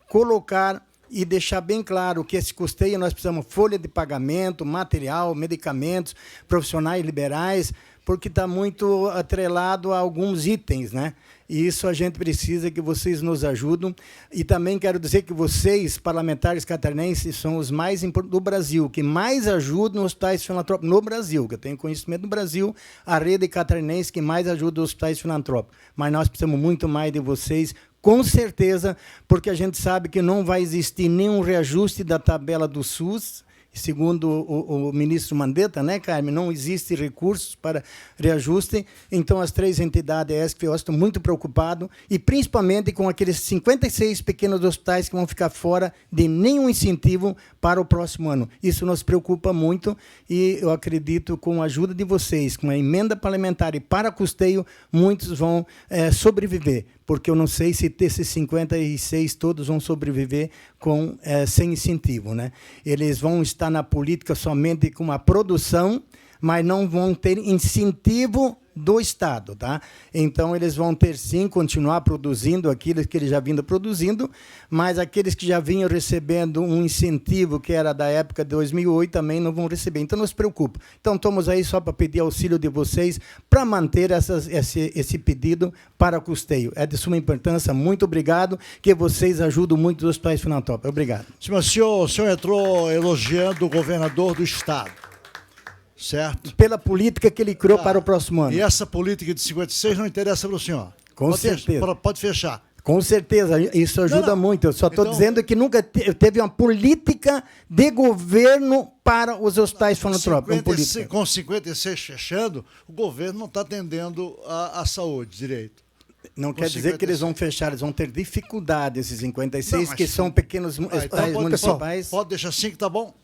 colocar e deixar bem claro que esse custeio nós precisamos folha de pagamento, material, medicamentos, profissionais liberais, porque está muito atrelado a alguns itens, né? E isso a gente precisa que vocês nos ajudem. E também quero dizer que vocês, parlamentares catarinenses, são os mais importantes do Brasil, que mais ajudam os hospitais filantrópicos no Brasil, que eu tenho conhecimento do Brasil, a rede catarinense que mais ajuda os hospitais filantrópicos. Mas nós precisamos muito mais de vocês, com certeza, porque a gente sabe que não vai existir nenhum reajuste da tabela do SUS. Segundo o ministro Mandetta, né, Carmen, não existe recursos para reajuste. Então, as três entidades ESC-FEOSC estão muito preocupadas, e principalmente com aqueles 56 pequenos hospitais que vão ficar fora de nenhum incentivo para o próximo ano. Isso nos preocupa muito, e eu acredito, com a ajuda de vocês, com a emenda parlamentar e para custeio, muitos vão sobreviver, porque eu não sei se esses 56 todos vão sobreviver sem incentivo, né? Eles vão estar na política somente com a produção, mas não vão ter incentivo do Estado, tá? Então, eles vão ter, sim, continuar produzindo aquilo que eles já vinham produzindo, mas aqueles que já vinham recebendo um incentivo, que era da época de 2008, também não vão receber. Então, não se preocupe. Então, estamos aí só para pedir auxílio de vocês para manter esse pedido para custeio. É de suma importância. Muito obrigado, que vocês ajudam muito os hospitais filantrópicos. Obrigado. O senhor entrou elogiando o governador do Estado. Certo? Pela política que ele criou para o próximo ano. E essa política de 56 não interessa para o senhor? Com certeza. Pode fechar. Com certeza, isso ajuda muito. Eu só estou dizendo que nunca teve uma política de governo para os hospitais filantrópicos. Com 56 fechando, o governo não está atendendo a saúde direito. Não quer dizer que eles vão fechar, eles vão ter dificuldade, esses 56, não, que são pequenos hospitais municipais. Pode deixar assim que está bom?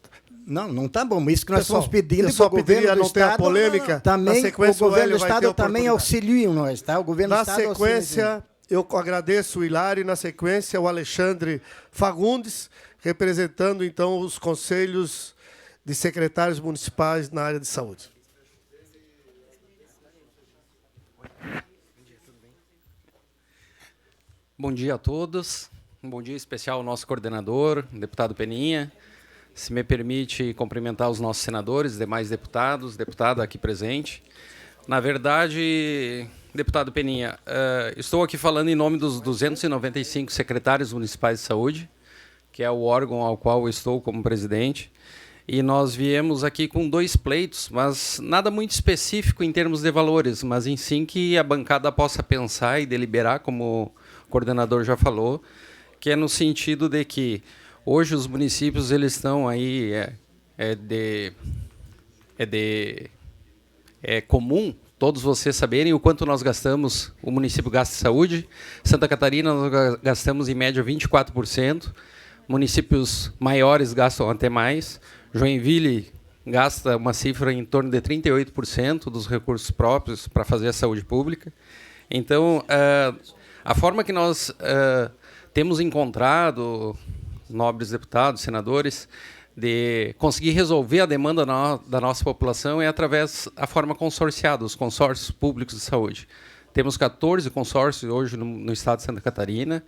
Não está bom. Isso que nós estamos pedindo para o governo do Estado. Polêmica. Também o governo do Estado também auxilia nós, tá? O governo do Estado auxilia. Na sequência, eu agradeço o Hilário, e na sequência o Alexandre Fagundes, representando então os conselhos de secretários municipais na área de saúde. Bom dia a todos. Um bom dia especial ao nosso coordenador, deputado Peninha. Se me permite cumprimentar os nossos senadores, demais deputados, deputada aqui presente. Na verdade, deputado Peninha, estou aqui falando em nome dos 295 secretários municipais de saúde, que é o órgão ao qual eu estou como presidente. E nós viemos aqui com 2 pleitos, mas nada muito específico em termos de valores, mas em sim que a bancada possa pensar e deliberar, como o coordenador já falou, que é no sentido de que hoje os municípios eles estão aí, é comum todos vocês saberem o quanto nós gastamos, o município gasta em saúde. Santa Catarina nós gastamos em média 24%, municípios maiores gastam até mais. Joinville gasta uma cifra em torno de 38% dos recursos próprios para fazer a saúde pública. Então, a forma que nós temos encontrado, nobres deputados, senadores, de conseguir resolver a demanda da nossa população é através da forma consorciada, os consórcios públicos de saúde. Temos 14 consórcios hoje no estado de Santa Catarina.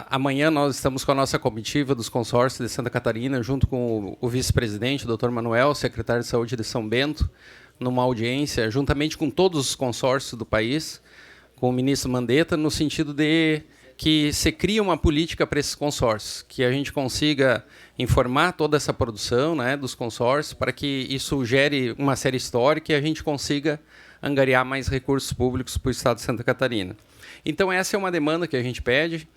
Amanhã nós estamos com a nossa comitiva dos consórcios de Santa Catarina, junto com o vice-presidente, o Dr. Manuel, secretário de Saúde de São Bento, numa audiência, juntamente com todos os consórcios do país, com o ministro Mandetta, no sentido de que se cria uma política para esses consórcios, que a gente consiga informar toda essa produção, né, dos consórcios, para que isso gere uma série histórica e a gente consiga angariar mais recursos públicos para o estado de Santa Catarina. Então, essa é uma demanda que a gente pede,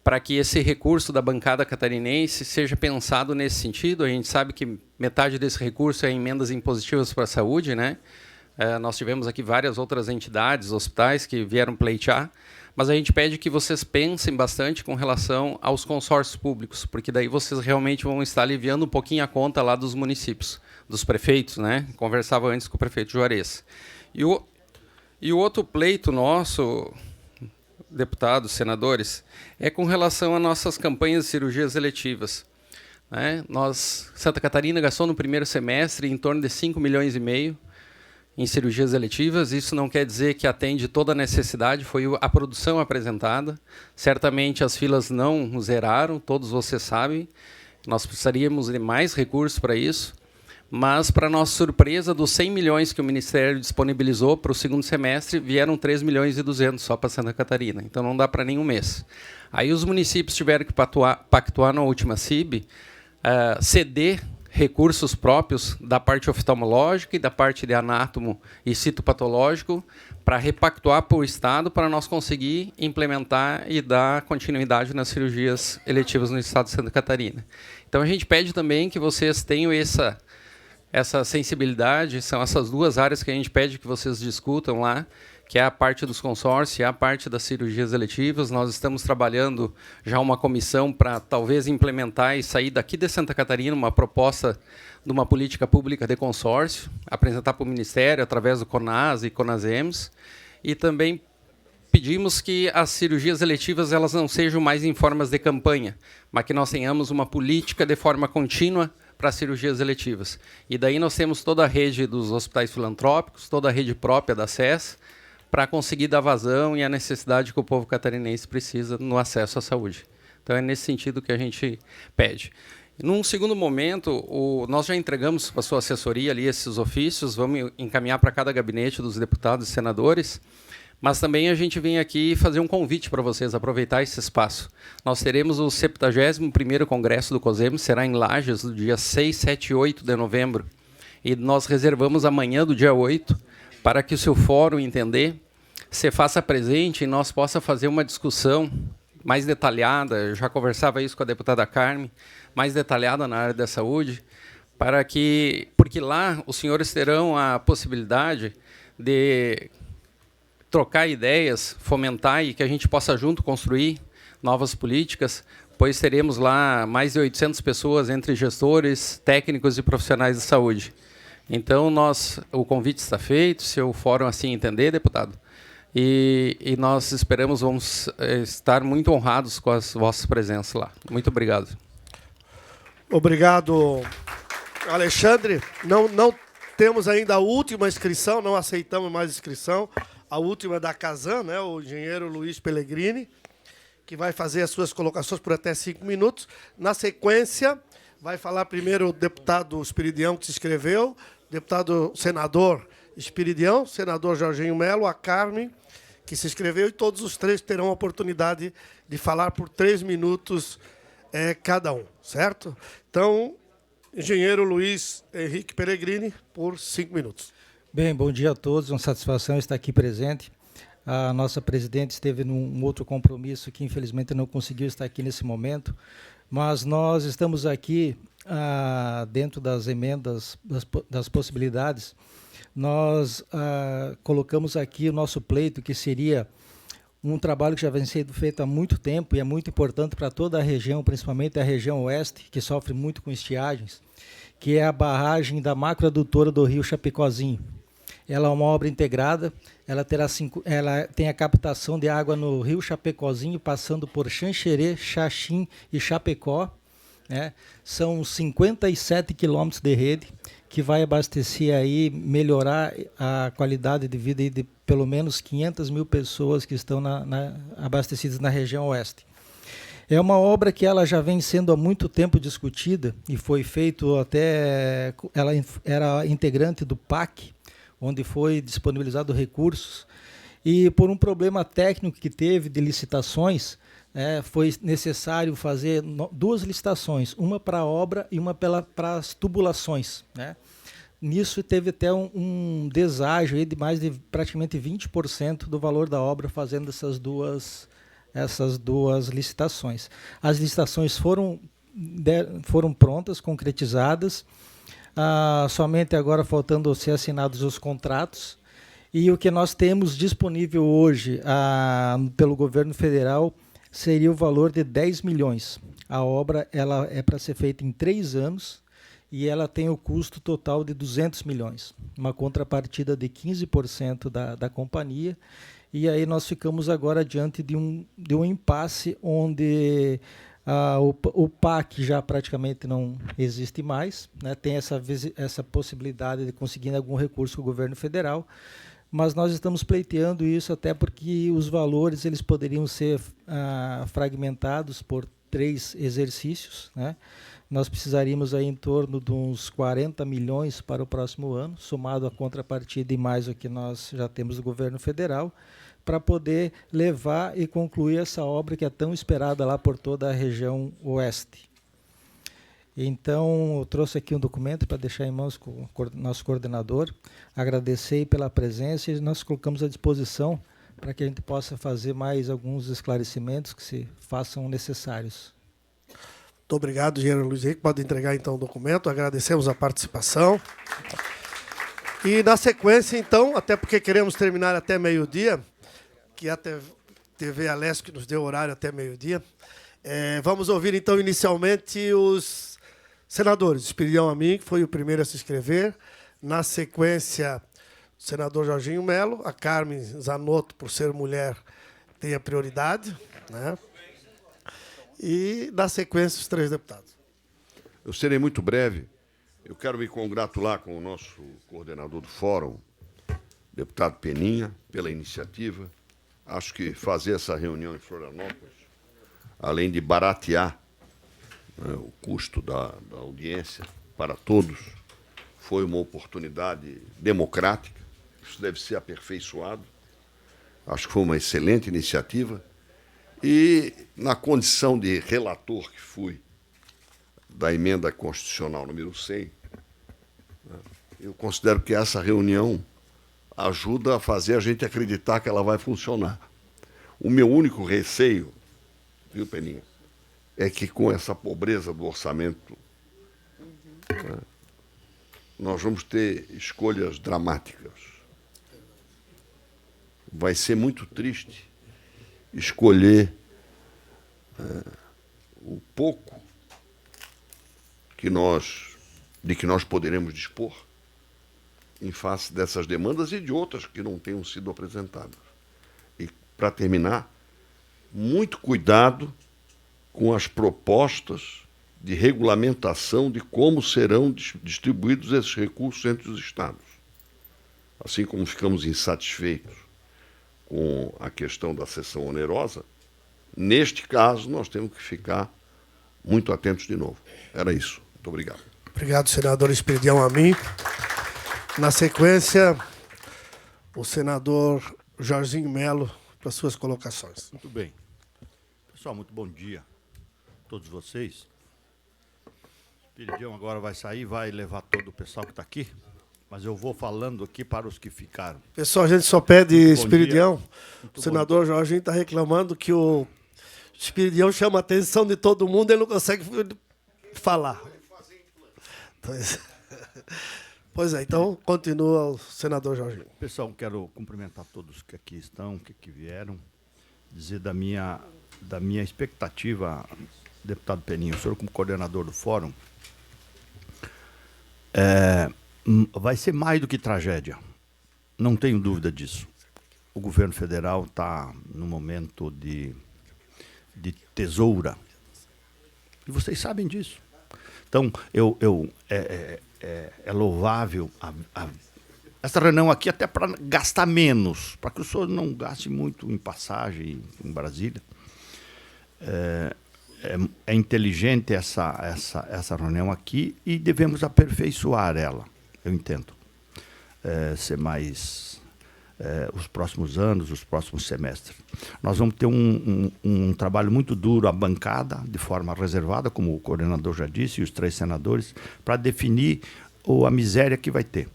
para que esse recurso da bancada catarinense seja pensado nesse sentido. A gente sabe que metade desse recurso é emendas impositivas para a saúde, né? Nós tivemos aqui várias outras entidades, hospitais, que vieram pleitear, mas a gente pede que vocês pensem bastante com relação aos consórcios públicos, porque daí vocês realmente vão estar aliviando um pouquinho a conta lá dos municípios, dos prefeitos, né? Conversava antes com o prefeito Juarez. E o outro pleito nosso, deputados, senadores, é com relação às nossas campanhas de cirurgias eletivas. Né? Santa Catarina gastou no primeiro semestre em torno de 5,5 milhões em cirurgias eletivas. Isso não quer dizer que atende toda a necessidade, foi a produção apresentada. Certamente as filas não zeraram, todos vocês sabem. Nós precisaríamos de mais recursos para isso. Mas, para nossa surpresa, dos 100 milhões que o Ministério disponibilizou para o segundo semestre, vieram 3,2 milhões só para Santa Catarina. Então, não dá para nenhum mês. Aí os municípios tiveram que pactuar na última CIB, ceder recursos próprios da parte oftalmológica e da parte de anátomo e citopatológico para repactuar para o Estado, para nós conseguir implementar e dar continuidade nas cirurgias eletivas no Estado de Santa Catarina. Então, a gente pede também que vocês tenham essa sensibilidade. São essas duas áreas que a gente pede que vocês discutam lá, que é a parte dos consórcios e a parte das cirurgias eletivas. Nós estamos trabalhando já uma comissão para talvez implementar e sair daqui de Santa Catarina uma proposta de uma política pública de consórcio, apresentar para o Ministério através do CONAS e CONASEMS, e também pedimos que as cirurgias eletivas elas não sejam mais em formas de campanha, mas que nós tenhamos uma política de forma contínua para as cirurgias eletivas. E daí nós temos toda a rede dos hospitais filantrópicos, toda a rede própria da SES, para conseguir dar vazão e a necessidade que o povo catarinense precisa no acesso à saúde. Então, é nesse sentido que a gente pede. Num segundo momento, nós já entregamos para a sua assessoria ali esses ofícios, vamos encaminhar para cada gabinete dos deputados e senadores, mas também a gente vem aqui fazer um convite para vocês, aproveitar esse espaço. Nós teremos o 71º Congresso do COSEMS, será em Lages, no dia 6, 7 e 8 de novembro. E nós reservamos amanhã, do dia 8, para que o seu fórum entender, se faça presente e nós possa fazer uma discussão mais detalhada. Eu já conversava isso com a deputada Carmen, mais detalhada na área da saúde, porque lá os senhores terão a possibilidade de trocar ideias, fomentar e que a gente possa junto construir novas políticas, pois teremos lá mais de 800 pessoas entre gestores, técnicos e profissionais de saúde. Então, o convite está feito, se o fórum assim entender, deputado, e nós vamos estar muito honrados com as vossas presenças lá. Muito obrigado. Obrigado, Alexandre. Não temos ainda a última inscrição, não aceitamos mais inscrição. A última da Casan, né, o engenheiro Luiz Pellegrini, que vai fazer as suas colocações por até 5 minutos. Na sequência, vai falar primeiro o deputado Espiridião, que se inscreveu, deputado senador Espiridião, senador Jorginho Melo, a Carmen, que se inscreveu, e todos os três terão a oportunidade de falar por 3 minutos cada um, certo? Então, engenheiro Luiz Henrique Pellegrini, por 5 minutos. Bem, bom dia a todos, uma satisfação estar aqui presente. A nossa presidente esteve num outro compromisso que, infelizmente, não conseguiu estar aqui nesse momento, mas nós estamos aqui, dentro das emendas, das possibilidades, nós colocamos aqui o nosso pleito, que seria um trabalho que já vem sendo feito há muito tempo e é muito importante para toda a região, principalmente a região oeste, que sofre muito com estiagens, que é a barragem da macroadutora do rio Chapecozinho. Ela é uma obra integrada, ela tem a captação de água no rio Chapecozinho, passando por Xanxerê, Xaxim e Chapecó, né? São 57 quilômetros de rede que vai abastecer aí, melhorar a qualidade de vida de pelo menos 500 mil pessoas que estão abastecidas na região oeste. É uma obra que ela já vem sendo há muito tempo discutida e foi feito até... Ela era integrante do PAC, onde foi disponibilizado recursos, e por um problema técnico que teve de licitações, foi necessário fazer 2 licitações, uma para a obra e uma para as tubulações, né? Nisso teve até um deságio aí de mais de praticamente 20% do valor da obra fazendo essas duas licitações. As licitações foram prontas, concretizadas, somente agora faltando ser assinados os contratos, e o que nós temos disponível hoje pelo governo federal seria o valor de 10 milhões. A obra ela é para ser feita em 3 anos e ela tem o custo total de 200 milhões, uma contrapartida de 15% da companhia. E aí nós ficamos agora diante de um impasse onde o PAC já praticamente não existe mais, né? Tem essa possibilidade de conseguir algum recurso com o governo federal, mas nós estamos pleiteando isso até porque os valores eles poderiam ser fragmentados por 3 exercícios, né? Nós precisaríamos aí em torno de uns 40 milhões para o próximo ano, somado a contrapartida e mais o que nós já temos do governo federal, para poder levar e concluir essa obra que é tão esperada lá por toda a região oeste. Então, eu trouxe aqui um documento para deixar em mãos com o nosso coordenador, agradecer pela presença e nós colocamos à disposição para que a gente possa fazer mais alguns esclarecimentos que se façam necessários. Muito obrigado, engenheiro Luiz Henrique. Pode entregar, então, o documento. Agradecemos a participação. E, na sequência, então, até porque queremos terminar até meio-dia, que a TV Alesc nos deu horário até meio-dia, vamos ouvir, então, inicialmente, os senadores. Espiridião Amin, que foi o primeiro a se inscrever. Na sequência, o senador Jorginho Melo. A Carmen Zanotto, por ser mulher, tem a prioridade, né? E, na sequência, os 3 deputados. Eu serei muito breve. Eu quero me congratular com o nosso coordenador do Fórum, deputado Peninha, pela iniciativa. Acho que fazer essa reunião em Florianópolis, além de baratear, né, o custo da audiência para todos, foi uma oportunidade democrática. Isso deve ser aperfeiçoado. Acho que foi uma excelente iniciativa. E, na condição de relator que fui da emenda constitucional número 100, eu considero que essa reunião ajuda a fazer a gente acreditar que ela vai funcionar. O meu único receio, viu, Peninha, é que com essa pobreza do orçamento, né, nós vamos ter escolhas dramáticas. Vai ser muito triste escolher o pouco de que nós poderemos dispor em face dessas demandas e de outras que não tenham sido apresentadas. E, para terminar, muito cuidado com as propostas de regulamentação de como serão distribuídos esses recursos entre os estados. Assim como ficamos insatisfeitos com a questão da cessão onerosa, neste caso nós temos que ficar muito atentos de novo. Era isso. Muito obrigado. Obrigado, senador Espiridião Amin. Na sequência, o senador Jorginho Melo, para suas colocações. Muito bem. Pessoal, muito bom dia a todos vocês. Espiridião agora vai sair, vai levar todo o pessoal que está aqui, mas eu vou falando aqui para os que ficaram. Pessoal, a gente só pede Espiridião. O senador Jorginho está reclamando que o Espiridião chama a atenção de todo mundo e ele não consegue falar. Pois é, então continua o senador Jorginho. Pessoal, quero cumprimentar todos que aqui estão, que vieram, dizer da minha expectativa, deputado Peninha, o senhor como coordenador do Fórum, vai ser mais do que tragédia, não tenho dúvida disso. O governo federal está num momento de tesoura E vocês sabem disso. Então, é louvável essa reunião aqui até para gastar menos, para que o senhor não gaste muito em passagem em Brasília. É inteligente essa reunião aqui e devemos aperfeiçoar ela, eu entendo. Ser mais os próximos anos, os próximos semestres. Nós vamos ter um trabalho muito duro, a bancada, de forma reservada, como o coordenador já disse, e os 3 senadores, para definir a miséria que vai ter.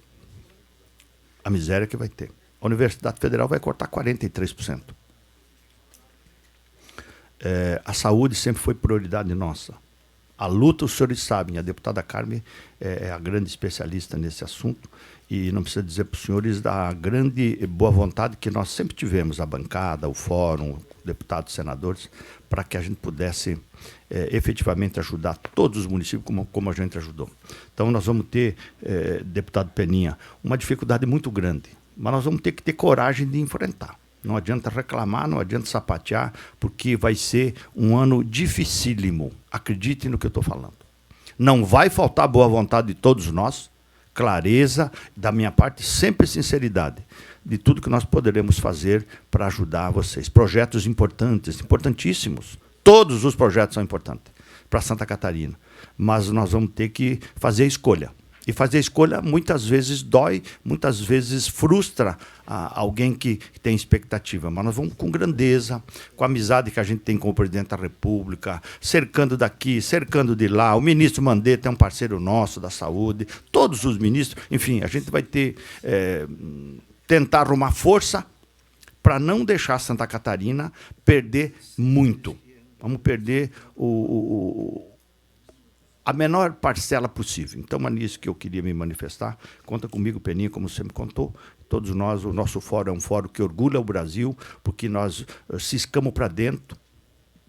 A miséria que vai ter. A Universidade Federal vai cortar 43%. A saúde sempre foi prioridade nossa. A luta, os senhores sabem, a deputada Carmen é a grande especialista nesse assunto, e não precisa dizer para os senhores da grande boa vontade que nós sempre tivemos, a bancada, o fórum, deputados, senadores, para que a gente pudesse efetivamente ajudar todos os municípios como a gente ajudou. Então, nós vamos ter, deputado Peninha, uma dificuldade muito grande, mas nós vamos ter que ter coragem de enfrentar. Não adianta reclamar, não adianta sapatear, porque vai ser um ano dificílimo. Acreditem no que eu estou falando. Não vai faltar boa vontade de todos nós, clareza, da minha parte, sempre sinceridade, de tudo que nós poderemos fazer para ajudar vocês. Projetos importantes, importantíssimos. Todos os projetos são importantes para Santa Catarina. Mas nós vamos ter que fazer a escolha. E fazer a escolha muitas vezes dói, muitas vezes frustra alguém que tem expectativa. Mas nós vamos com grandeza, com a amizade que a gente tem com o presidente da República, cercando daqui, cercando de lá. O ministro Mandetta é um parceiro nosso da saúde, todos os ministros. Enfim, a gente vai tentar arrumar força para não deixar Santa Catarina perder muito. Vamos perder a menor parcela possível. Então, é nisso que eu queria me manifestar. Conta comigo, Peninha, como sempre contou. Todos nós, o nosso fórum é um fórum que orgulha o Brasil, porque nós ciscamos para dentro,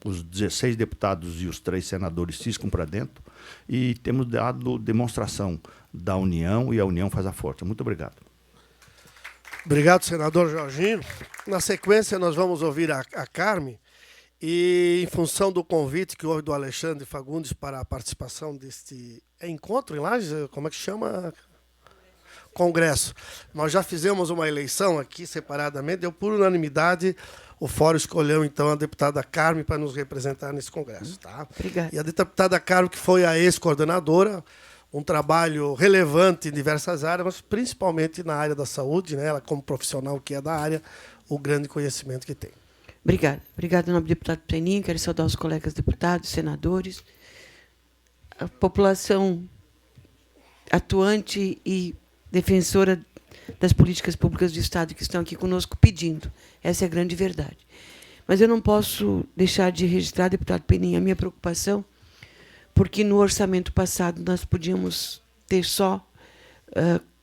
os 16 deputados e os 3 senadores ciscam para dentro, e temos dado demonstração da união, e a união faz a força. Muito obrigado. Obrigado, senador Jorginho. Na sequência, nós vamos ouvir a Carmen. E em função do convite que houve do Alexandre Fagundes para a participação deste encontro em Lages, como é que chama? Congresso. Nós já fizemos uma eleição aqui separadamente, deu por unanimidade, o fórum escolheu então a deputada Carmen para nos representar nesse congresso. Tá? Obrigada. E a deputada Carmen, que foi a ex-coordenadora, um trabalho relevante em diversas áreas, mas principalmente na área da saúde, né? Ela como profissional que é da área, o grande conhecimento que tem. Obrigada. Obrigada, em nome do deputado Peninha. Quero saudar os colegas deputados, senadores, a população atuante e defensora das políticas públicas do Estado que estão aqui conosco pedindo. Essa é a grande verdade. Mas eu não posso deixar de registrar, deputado Peninha, a minha preocupação, porque no orçamento passado nós podíamos ter só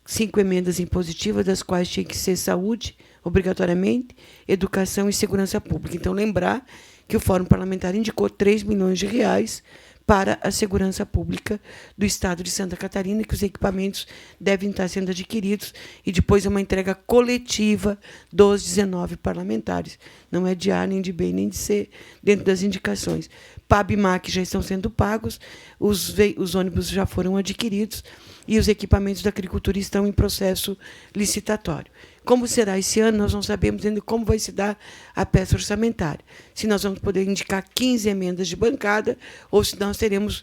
5 emendas impositivas, das quais tinha que ser saúde, obrigatoriamente, educação e segurança pública. Então, lembrar que o Fórum Parlamentar indicou 3 milhões de reais para a segurança pública do Estado de Santa Catarina, e que os equipamentos devem estar sendo adquiridos, e depois é uma entrega coletiva dos 19 parlamentares. Não é de A, nem de B, nem de C, dentro das indicações. PAB e MAC já estão sendo pagos, os ônibus já foram adquiridos, e os equipamentos da agricultura estão em processo licitatório. Como será esse ano, nós não sabemos ainda como vai se dar a peça orçamentária. Se nós vamos poder indicar 15 emendas de bancada, ou se nós teremos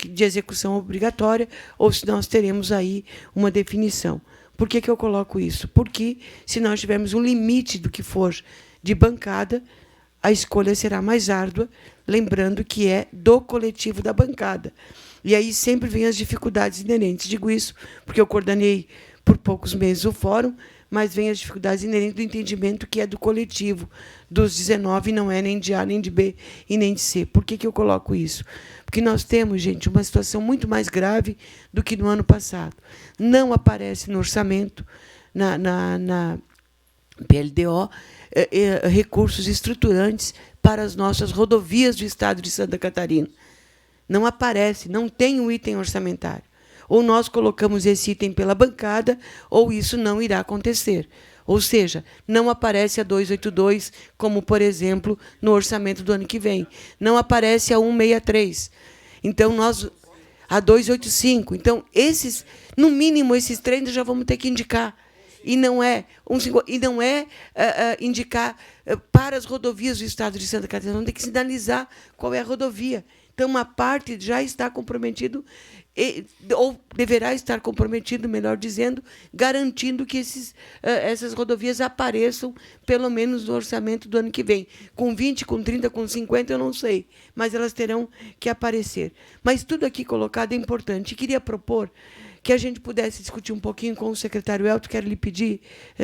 de execução obrigatória, ou se nós teremos aí uma definição. Por que eu coloco isso? Porque, se nós tivermos um limite do que for de bancada, a escolha será mais árdua, lembrando que é do coletivo da bancada. E aí sempre vem as dificuldades inerentes. Digo isso porque eu coordenei por poucos meses o fórum, mas vem as dificuldades inerentes do entendimento que é do coletivo, dos 19, não é nem de A, nem de B e nem de C. Por que eu coloco isso? Porque nós temos, gente, uma situação muito mais grave do que no ano passado. Não aparece no orçamento, na PLDO, recursos estruturantes para as nossas rodovias do Estado de Santa Catarina. Não aparece, não tem um item orçamentário. Ou nós colocamos esse item pela bancada, ou isso não irá acontecer. Ou seja, não aparece a 282, como, por exemplo, no orçamento do ano que vem. Não aparece a 163. Então, a 285. Então, no mínimo, esses 3 nós já vamos ter que indicar. E não é indicar para as rodovias do Estado de Santa Catarina. Vamos ter que sinalizar qual é a rodovia. Então, uma parte já está comprometido, ou deverá estar comprometido, melhor dizendo, garantindo que essas rodovias apareçam, pelo menos no orçamento do ano que vem. Com 20, com 30, com 50, eu não sei, mas elas terão que aparecer. Mas tudo aqui colocado é importante. Queria propor que a gente pudesse discutir um pouquinho com o secretário Elton, quero lhe pedir,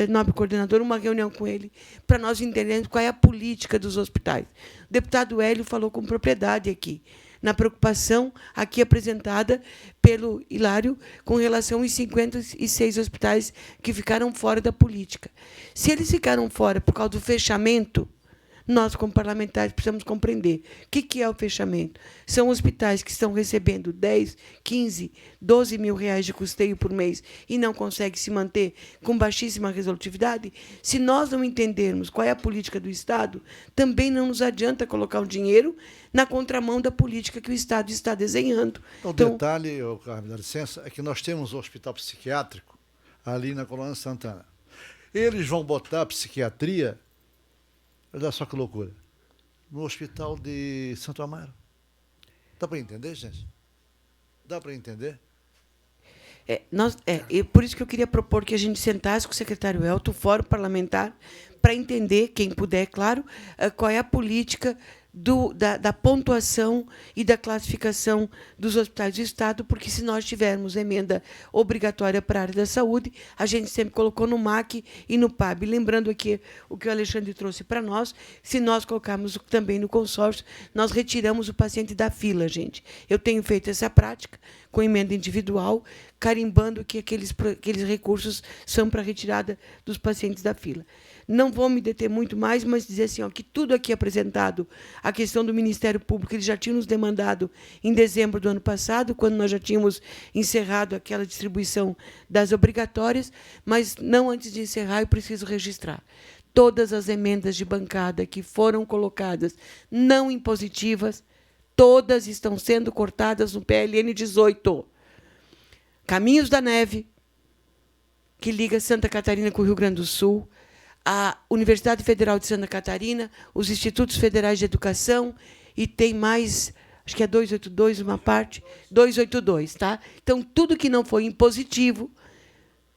nobre coordenador, uma reunião com ele, para nós entendermos qual é a política dos hospitais. O deputado Hélio falou com propriedade aqui, na preocupação aqui apresentada pelo Hilário com relação aos 56 hospitais que ficaram fora da política. Se eles ficaram fora por causa do fechamento, nós, como parlamentares, precisamos compreender o que é o fechamento. São hospitais que estão recebendo 10, 15, 12 mil reais de custeio por mês e não conseguem se manter com baixíssima resolutividade. Se nós não entendermos qual é a política do Estado, também não nos adianta colocar o dinheiro na contramão da política que o Estado está desenhando. O detalhe, Carmen, dá licença, é que nós temos um hospital psiquiátrico ali na Colônia Santana. Eles vão botar a psiquiatria, olha só que loucura, no hospital de Santo Amaro. Dá para entender, gente? Dá para entender? Por isso que eu queria propor que a gente sentasse com o secretário Elton, o fórum parlamentar, para entender, quem puder, claro, qual é a política da pontuação e da classificação dos hospitais do Estado, porque se nós tivermos emenda obrigatória para a área da saúde, a gente sempre colocou no MAC e no PAB. Lembrando aqui o que o Alexandre trouxe para nós, se nós colocarmos também no consórcio, nós retiramos o paciente da fila, gente. Eu tenho feito essa prática com emenda individual, carimbando que aqueles recursos são para retirada dos pacientes da fila. Não vou me deter muito mais, mas dizer assim, que tudo aqui apresentado, a questão do Ministério Público, eles já tinham nos demandado em dezembro do ano passado, quando nós já tínhamos encerrado aquela distribuição das obrigatórias, mas não antes de encerrar, eu preciso registrar. Todas as emendas de bancada que foram colocadas não impositivas, todas estão sendo cortadas no PLN 18. Caminhos da Neve, que liga Santa Catarina com o Rio Grande do Sul, a Universidade Federal de Santa Catarina, os Institutos Federais de Educação, e tem mais, acho que é 282, uma parte, 282, tá? Então, tudo que não foi impositivo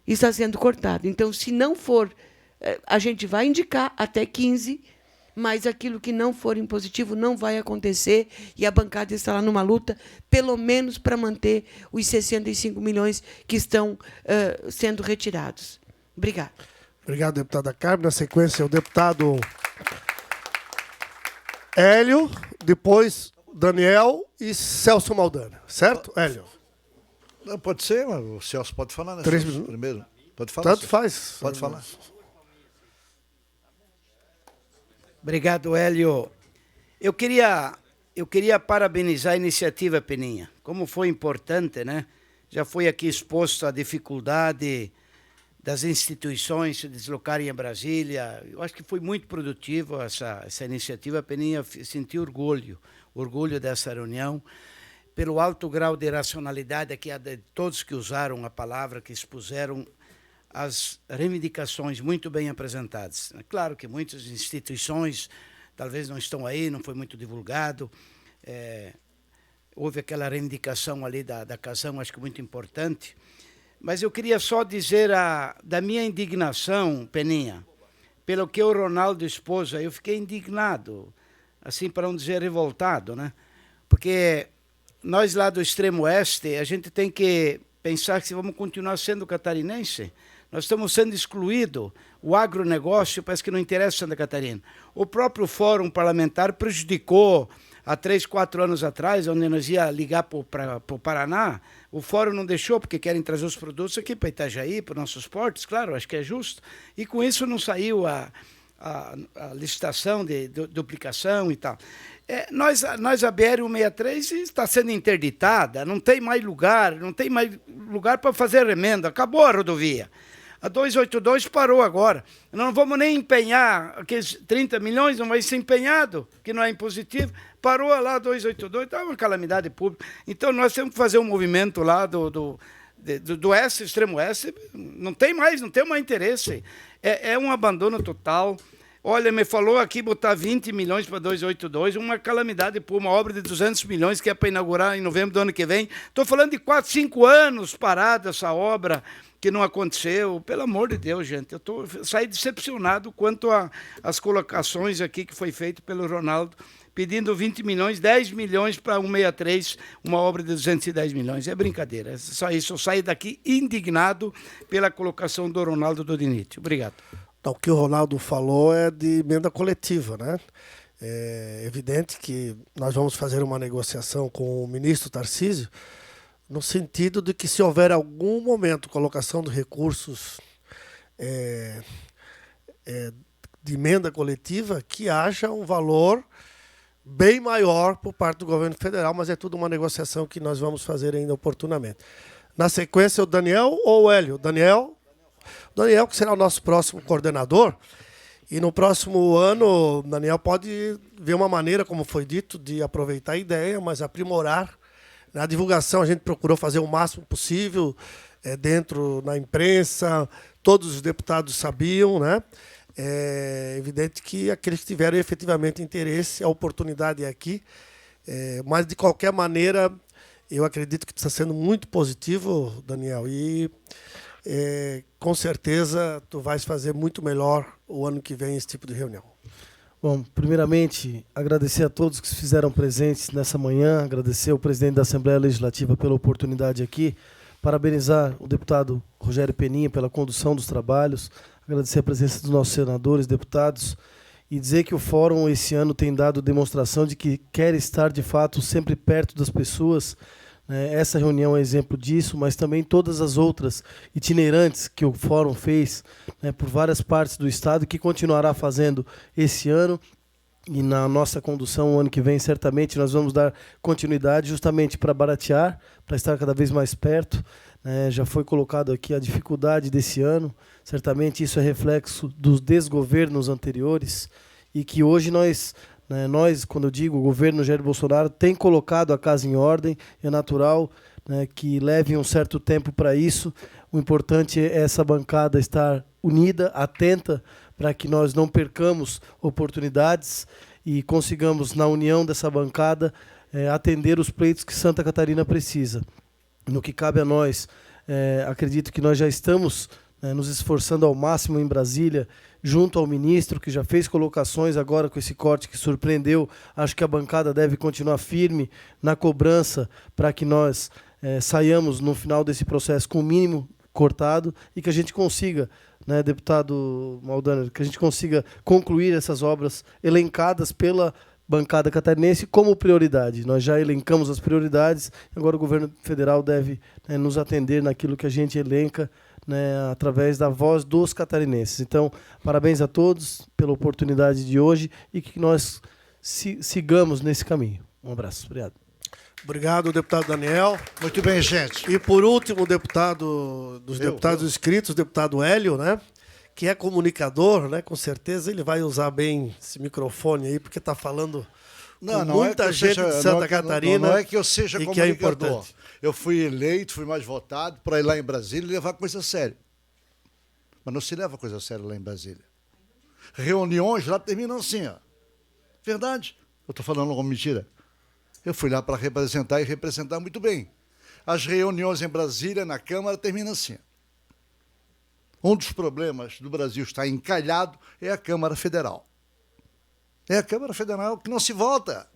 está sendo cortado. Então, se não for, a gente vai indicar até 15, mas aquilo que não for impositivo não vai acontecer, e a bancada está lá numa luta, pelo menos para manter os 65 milhões que estão sendo retirados. Obrigada. Obrigado, deputada Carmen. Na sequência, o deputado Hélio, depois Daniel e Celso Maldana. Certo, Hélio? Não, pode ser, mas o Celso pode falar, né? 3 minutos. Primeiro. Pode falar. Tanto Celso. faz. Pode falar. Obrigado, Hélio. Eu queria parabenizar a iniciativa Peninha. Como foi importante, né? Já foi aqui exposto a dificuldade das instituições se deslocarem a Brasília. Eu acho que foi muito produtivo essa iniciativa. Peninha, senti orgulho dessa reunião, pelo alto grau de racionalidade aqui de todos que usaram a palavra, que expuseram as reivindicações muito bem apresentadas. É claro que muitas instituições talvez não estão aí, não foi muito divulgado. Houve aquela reivindicação ali da Casão, acho que muito importante. Mas eu queria só dizer da minha indignação, Peninha, pelo que o Ronaldo expôs. Eu fiquei indignado, assim, para não dizer revoltado, né? Porque nós lá do extremo oeste, a gente tem que pensar que se vamos continuar sendo catarinense, nós estamos sendo excluídos. O agronegócio parece que não interessa Santa Catarina. O próprio Fórum Parlamentar prejudicou há 3, 4 anos atrás, onde nós ia ligar para o Paraná. O Fórum não deixou, porque querem trazer os produtos aqui para Itajaí, para os nossos portos, claro, acho que é justo. E com isso não saiu a licitação de duplicação e tal. Nós a BR-163 está sendo interditada, não tem mais lugar para fazer remenda, acabou a rodovia. A 282 parou agora. Não vamos nem empenhar aqueles 30 milhões, não vai ser empenhado, que não é impositivo. Parou lá a 282, está uma calamidade pública. Então nós temos que fazer um movimento lá do oeste, extremo oeste, não tem mais interesse. É um abandono total. Olha, me falou aqui botar 20 milhões para 282, uma calamidade por uma obra de 200 milhões que é para inaugurar em novembro do ano que vem. Estou falando de 4, 5 anos parada essa obra, que não aconteceu. Pelo amor de Deus, gente, eu saí decepcionado quanto às colocações aqui que foi feito pelo Ronaldo, pedindo 20 milhões, 10 milhões para 163, uma obra de 210 milhões. É brincadeira, é só isso. Eu saí daqui indignado pela colocação do Ronaldo do Dinite. Obrigado. Então, o que o Ronaldo falou é de emenda coletiva, né? É evidente que nós vamos fazer uma negociação com o ministro Tarcísio, no sentido de que, se houver algum momento colocação de recursos de emenda coletiva, que haja um valor bem maior por parte do governo federal, mas é tudo uma negociação que nós vamos fazer ainda oportunamente. Na sequência, o Daniel ou o Hélio? Daniel, que será o nosso próximo coordenador, e no próximo ano, o Daniel pode ver uma maneira, como foi dito, de aproveitar a ideia, mas aprimorar. Na divulgação, a gente procurou fazer o máximo possível, dentro na imprensa, todos os deputados sabiam, né? É evidente que aqueles que tiveram efetivamente interesse, a oportunidade é aqui, mas, de qualquer maneira, eu acredito que está sendo muito positivo, Daniel, e com certeza tu vais fazer muito melhor o ano que vem esse tipo de reunião. Bom, primeiramente, agradecer a todos que se fizeram presentes nessa manhã, agradecer ao presidente da Assembleia Legislativa pela oportunidade aqui, parabenizar o deputado Rogério Peninha pela condução dos trabalhos, agradecer a presença dos nossos senadores, deputados, e dizer que o Fórum esse ano tem dado demonstração de que quer estar, de fato, sempre perto das pessoas. Essa reunião é exemplo disso, mas também todas as outras itinerantes que o Fórum fez, por várias partes do Estado, que continuará fazendo esse ano. E na nossa condução, o ano que vem, certamente, nós vamos dar continuidade justamente para baratear, para estar cada vez mais perto. Já foi colocado aqui a dificuldade desse ano. Certamente isso é reflexo dos desgovernos anteriores e que hoje nós, quando eu digo o governo Jair Bolsonaro, tem colocado a casa em ordem. É natural que leve um certo tempo para isso. O importante é essa bancada estar unida, atenta, para que nós não percamos oportunidades e consigamos, na união dessa bancada, atender os pleitos que Santa Catarina precisa. No que cabe a nós, acredito que nós já estamos nos esforçando ao máximo em Brasília, junto ao ministro, que já fez colocações agora com esse corte que surpreendeu. Acho que a bancada deve continuar firme na cobrança para que nós saiamos no final desse processo com o mínimo cortado e que a gente consiga, deputado Maldaner, que a gente consiga concluir essas obras elencadas pela bancada catarinense como prioridade. Nós já elencamos as prioridades, agora o governo federal deve nos atender naquilo que a gente elenca, através da voz dos catarinenses. Então, parabéns a todos pela oportunidade de hoje e que nós sigamos nesse caminho. Um abraço. Obrigado. Obrigado, deputado Daniel. Muito bem, gente. E, por último, o deputado dos deputados inscritos, o deputado Hélio, que é comunicador, com certeza ele vai usar bem esse microfone aí, porque está falando com muita gente de Santa Catarina. Não é que eu seja e comunicador. Que é importante. Eu fui eleito, fui mais votado para ir lá em Brasília e levar coisa séria. Mas não se leva coisa séria lá em Brasília. Reuniões lá terminam assim, ó. Verdade. Eu estou falando alguma mentira. Eu fui lá para representar e representar muito bem. As reuniões em Brasília, na Câmara, terminam assim. Um dos problemas do Brasil está encalhado é a Câmara Federal. É a Câmara Federal que não se vota.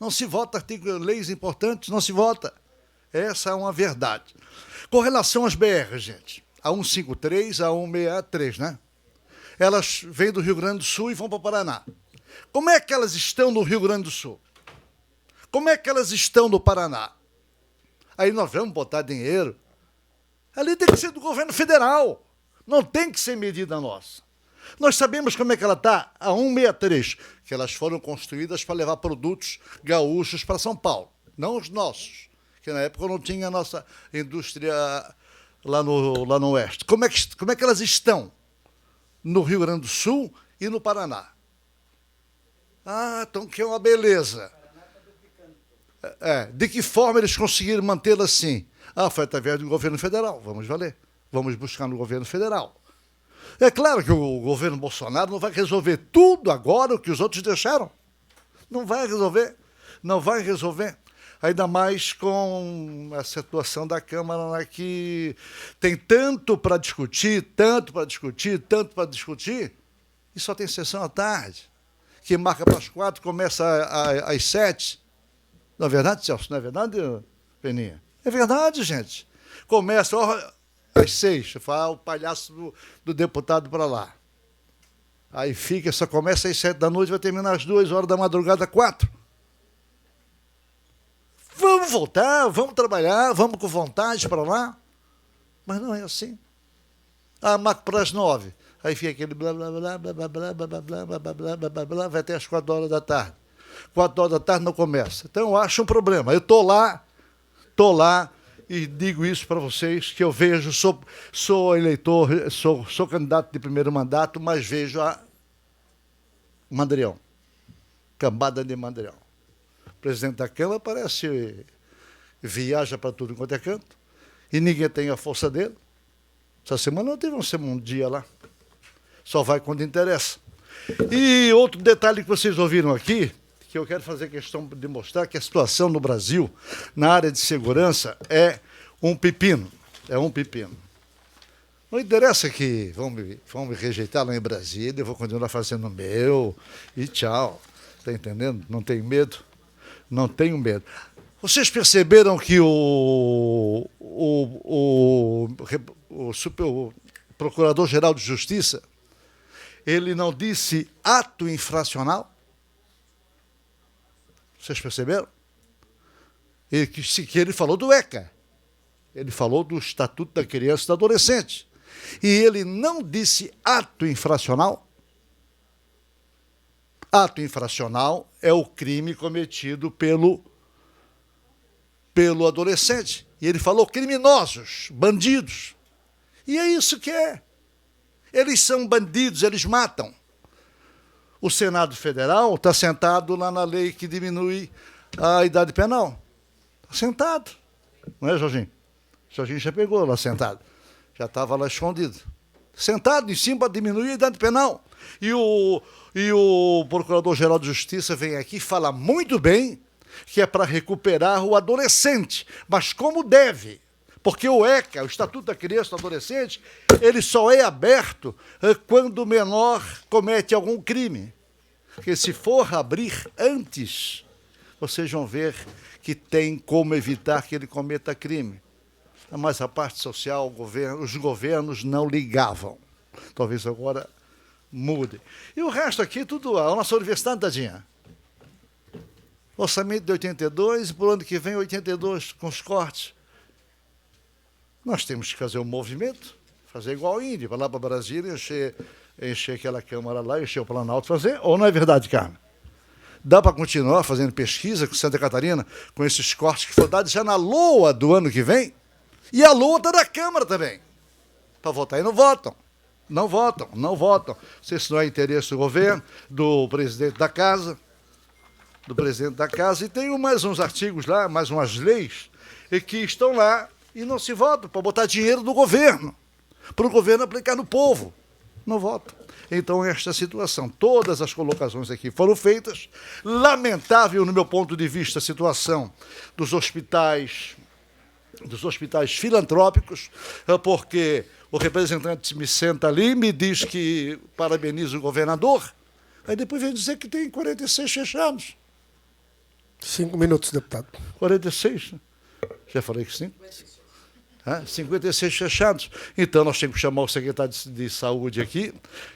Não se vota leis importantes, não se vota. Essa é uma verdade. Com relação às BR, gente, a 153, a 163, Elas vêm do Rio Grande do Sul e vão para o Paraná. Como é que elas estão no Rio Grande do Sul? Como é que elas estão no Paraná? Aí nós vamos botar dinheiro. Ali tem que ser do governo federal. Não tem que ser medida nossa. Nós sabemos como é que ela está, a 163, que elas foram construídas para levar produtos gaúchos para São Paulo, não os nossos, que na época não tinha a nossa indústria lá no Oeste. Como é que elas estão no Rio Grande do Sul e no Paraná? Ah, então que é uma beleza. De que forma eles conseguiram mantê-la assim? Ah, foi através do governo federal. Vamos valer. Vamos buscar no governo federal. É claro que o governo Bolsonaro não vai resolver tudo agora o que os outros deixaram. Não vai resolver. Não vai resolver. Ainda mais com a situação da Câmara, né, que tem tanto para discutir, tanto para discutir, tanto para discutir, e só tem sessão à tarde, que marca para as 4, começa às 7. Não é verdade, Celso? Não é verdade, Peninha? É verdade, gente. Começa às 6, fala o palhaço do deputado para lá. Aí fica, só começa às 7 da noite, vai terminar às 2 horas da madrugada, 4. Vamos voltar, vamos trabalhar, vamos com vontade para lá. Mas não é assim. Ah, marco para as 9. Aí fica aquele blá, blá, blá, blá, blá, blá, blá, blá, blá, blá, blá, blá, blá, blá, vai até as 4 horas da tarde. 4 horas da tarde não começa. Então eu acho um problema. Eu estou lá e digo isso para vocês, que eu vejo, sou eleitor, sou candidato de primeiro mandato, mas vejo a Mandrião, cambada de Mandrião. O presidente da Câmara parece viaja para tudo enquanto é canto, e ninguém tem a força dele. Essa semana não teve um dia lá. Só vai quando interessa. E outro detalhe que vocês ouviram aqui, que eu quero fazer questão de mostrar, que a situação no Brasil, na área de segurança, é um pepino. É um pepino. Não interessa que vão me rejeitar lá em Brasília, eu vou continuar fazendo o meu, e tchau. Está entendendo? Não tenho medo. Não tenho medo. Vocês perceberam que o Procurador-Geral de Justiça, ele não disse ato infracional? Vocês perceberam? Que ele falou do ECA. Ele falou do Estatuto da Criança e do Adolescente. E ele não disse ato infracional? Ato infracional é o crime cometido pelo adolescente. E ele falou criminosos, bandidos. E é isso que é. Eles são bandidos, eles matam. O Senado Federal está sentado lá na lei que diminui a idade penal. Está sentado. Não é, Jorginho? Jorginho já pegou lá sentado. Já estava lá escondido. Sentado em cima para diminuir a idade penal. E o Procurador-Geral de Justiça vem aqui e fala muito bem que é para recuperar o adolescente. Mas como deve? Porque o ECA, o Estatuto da Criança e do Adolescente, ele só é aberto quando o menor comete algum crime. Porque se for abrir antes, vocês vão ver que tem como evitar que ele cometa crime. Mas a parte social, os governos não ligavam. Talvez agora mude. E o resto aqui, tudo a nossa universidade, tadinha. Orçamento de 82, e por ano que vem 82, com os cortes. Nós temos que fazer um movimento, fazer igual o índio, para lá para Brasília, encher aquela Câmara lá, encher o Planalto, fazer. Ou não é verdade, Carmen? Dá para continuar fazendo pesquisa com Santa Catarina, com esses cortes que foram dados já na LOA do ano que vem? E a LOA está da Câmara também. Para votar e não votam. Não votam, não votam. Se isso não é interesse do governo, do presidente da casa, e tem mais uns artigos lá, mais umas leis, que estão lá e não se votam, para botar dinheiro do governo, para o governo aplicar no povo. Não votam. Então, esta situação, todas as colocações aqui foram feitas. Lamentável, no meu ponto de vista, a situação dos hospitais filantrópicos, porque o representante me senta ali, me diz que parabeniza o governador, aí depois vem dizer que tem 46 fechados. 5 minutos, deputado. 46? Já falei que 5? 56 fechados. Então, nós temos que chamar o secretário de Saúde aqui,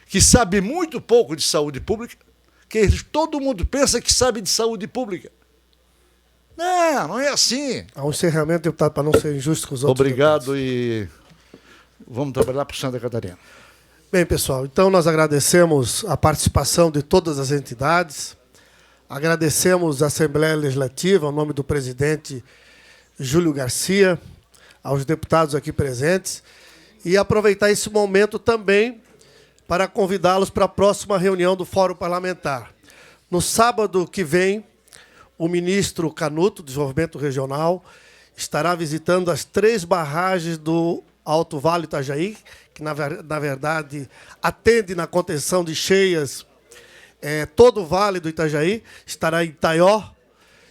que sabe muito pouco de saúde pública, que todo mundo pensa que sabe de saúde pública. Não, não é assim. Ao encerramento, deputado, para não ser injusto com os outros. Obrigado e vamos trabalhar para Santa Catarina. Bem, pessoal, então nós agradecemos a participação de todas as entidades, agradecemos a Assembleia Legislativa, ao nome do presidente Júlio Garcia, aos deputados aqui presentes e aproveitar esse momento também para convidá-los para a próxima reunião do Fórum Parlamentar. No sábado que vem, o ministro Canuto, Desenvolvimento Regional, estará visitando as 3 barragens do Alto Vale Itajaí, que, na verdade, atende na contenção de cheias todo o Vale do Itajaí. Estará em Itaió,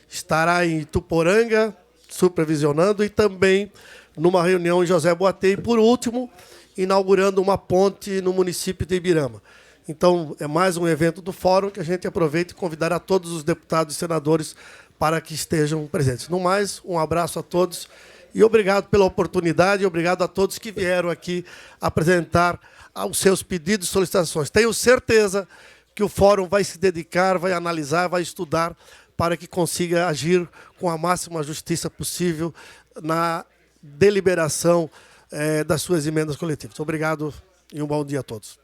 estará em Ituporanga, supervisionando, e também numa reunião em José Boatê, e, por último, inaugurando uma ponte no município de Ibirama. Então, é mais um evento do Fórum que a gente aproveita e convidar a todos os deputados e senadores para que estejam presentes. No mais, um abraço a todos e obrigado pela oportunidade e obrigado a todos que vieram aqui apresentar os seus pedidos e solicitações. Tenho certeza que o Fórum vai se dedicar, vai analisar, vai estudar para que consiga agir com a máxima justiça possível na deliberação das suas emendas coletivas. Obrigado e um bom dia a todos.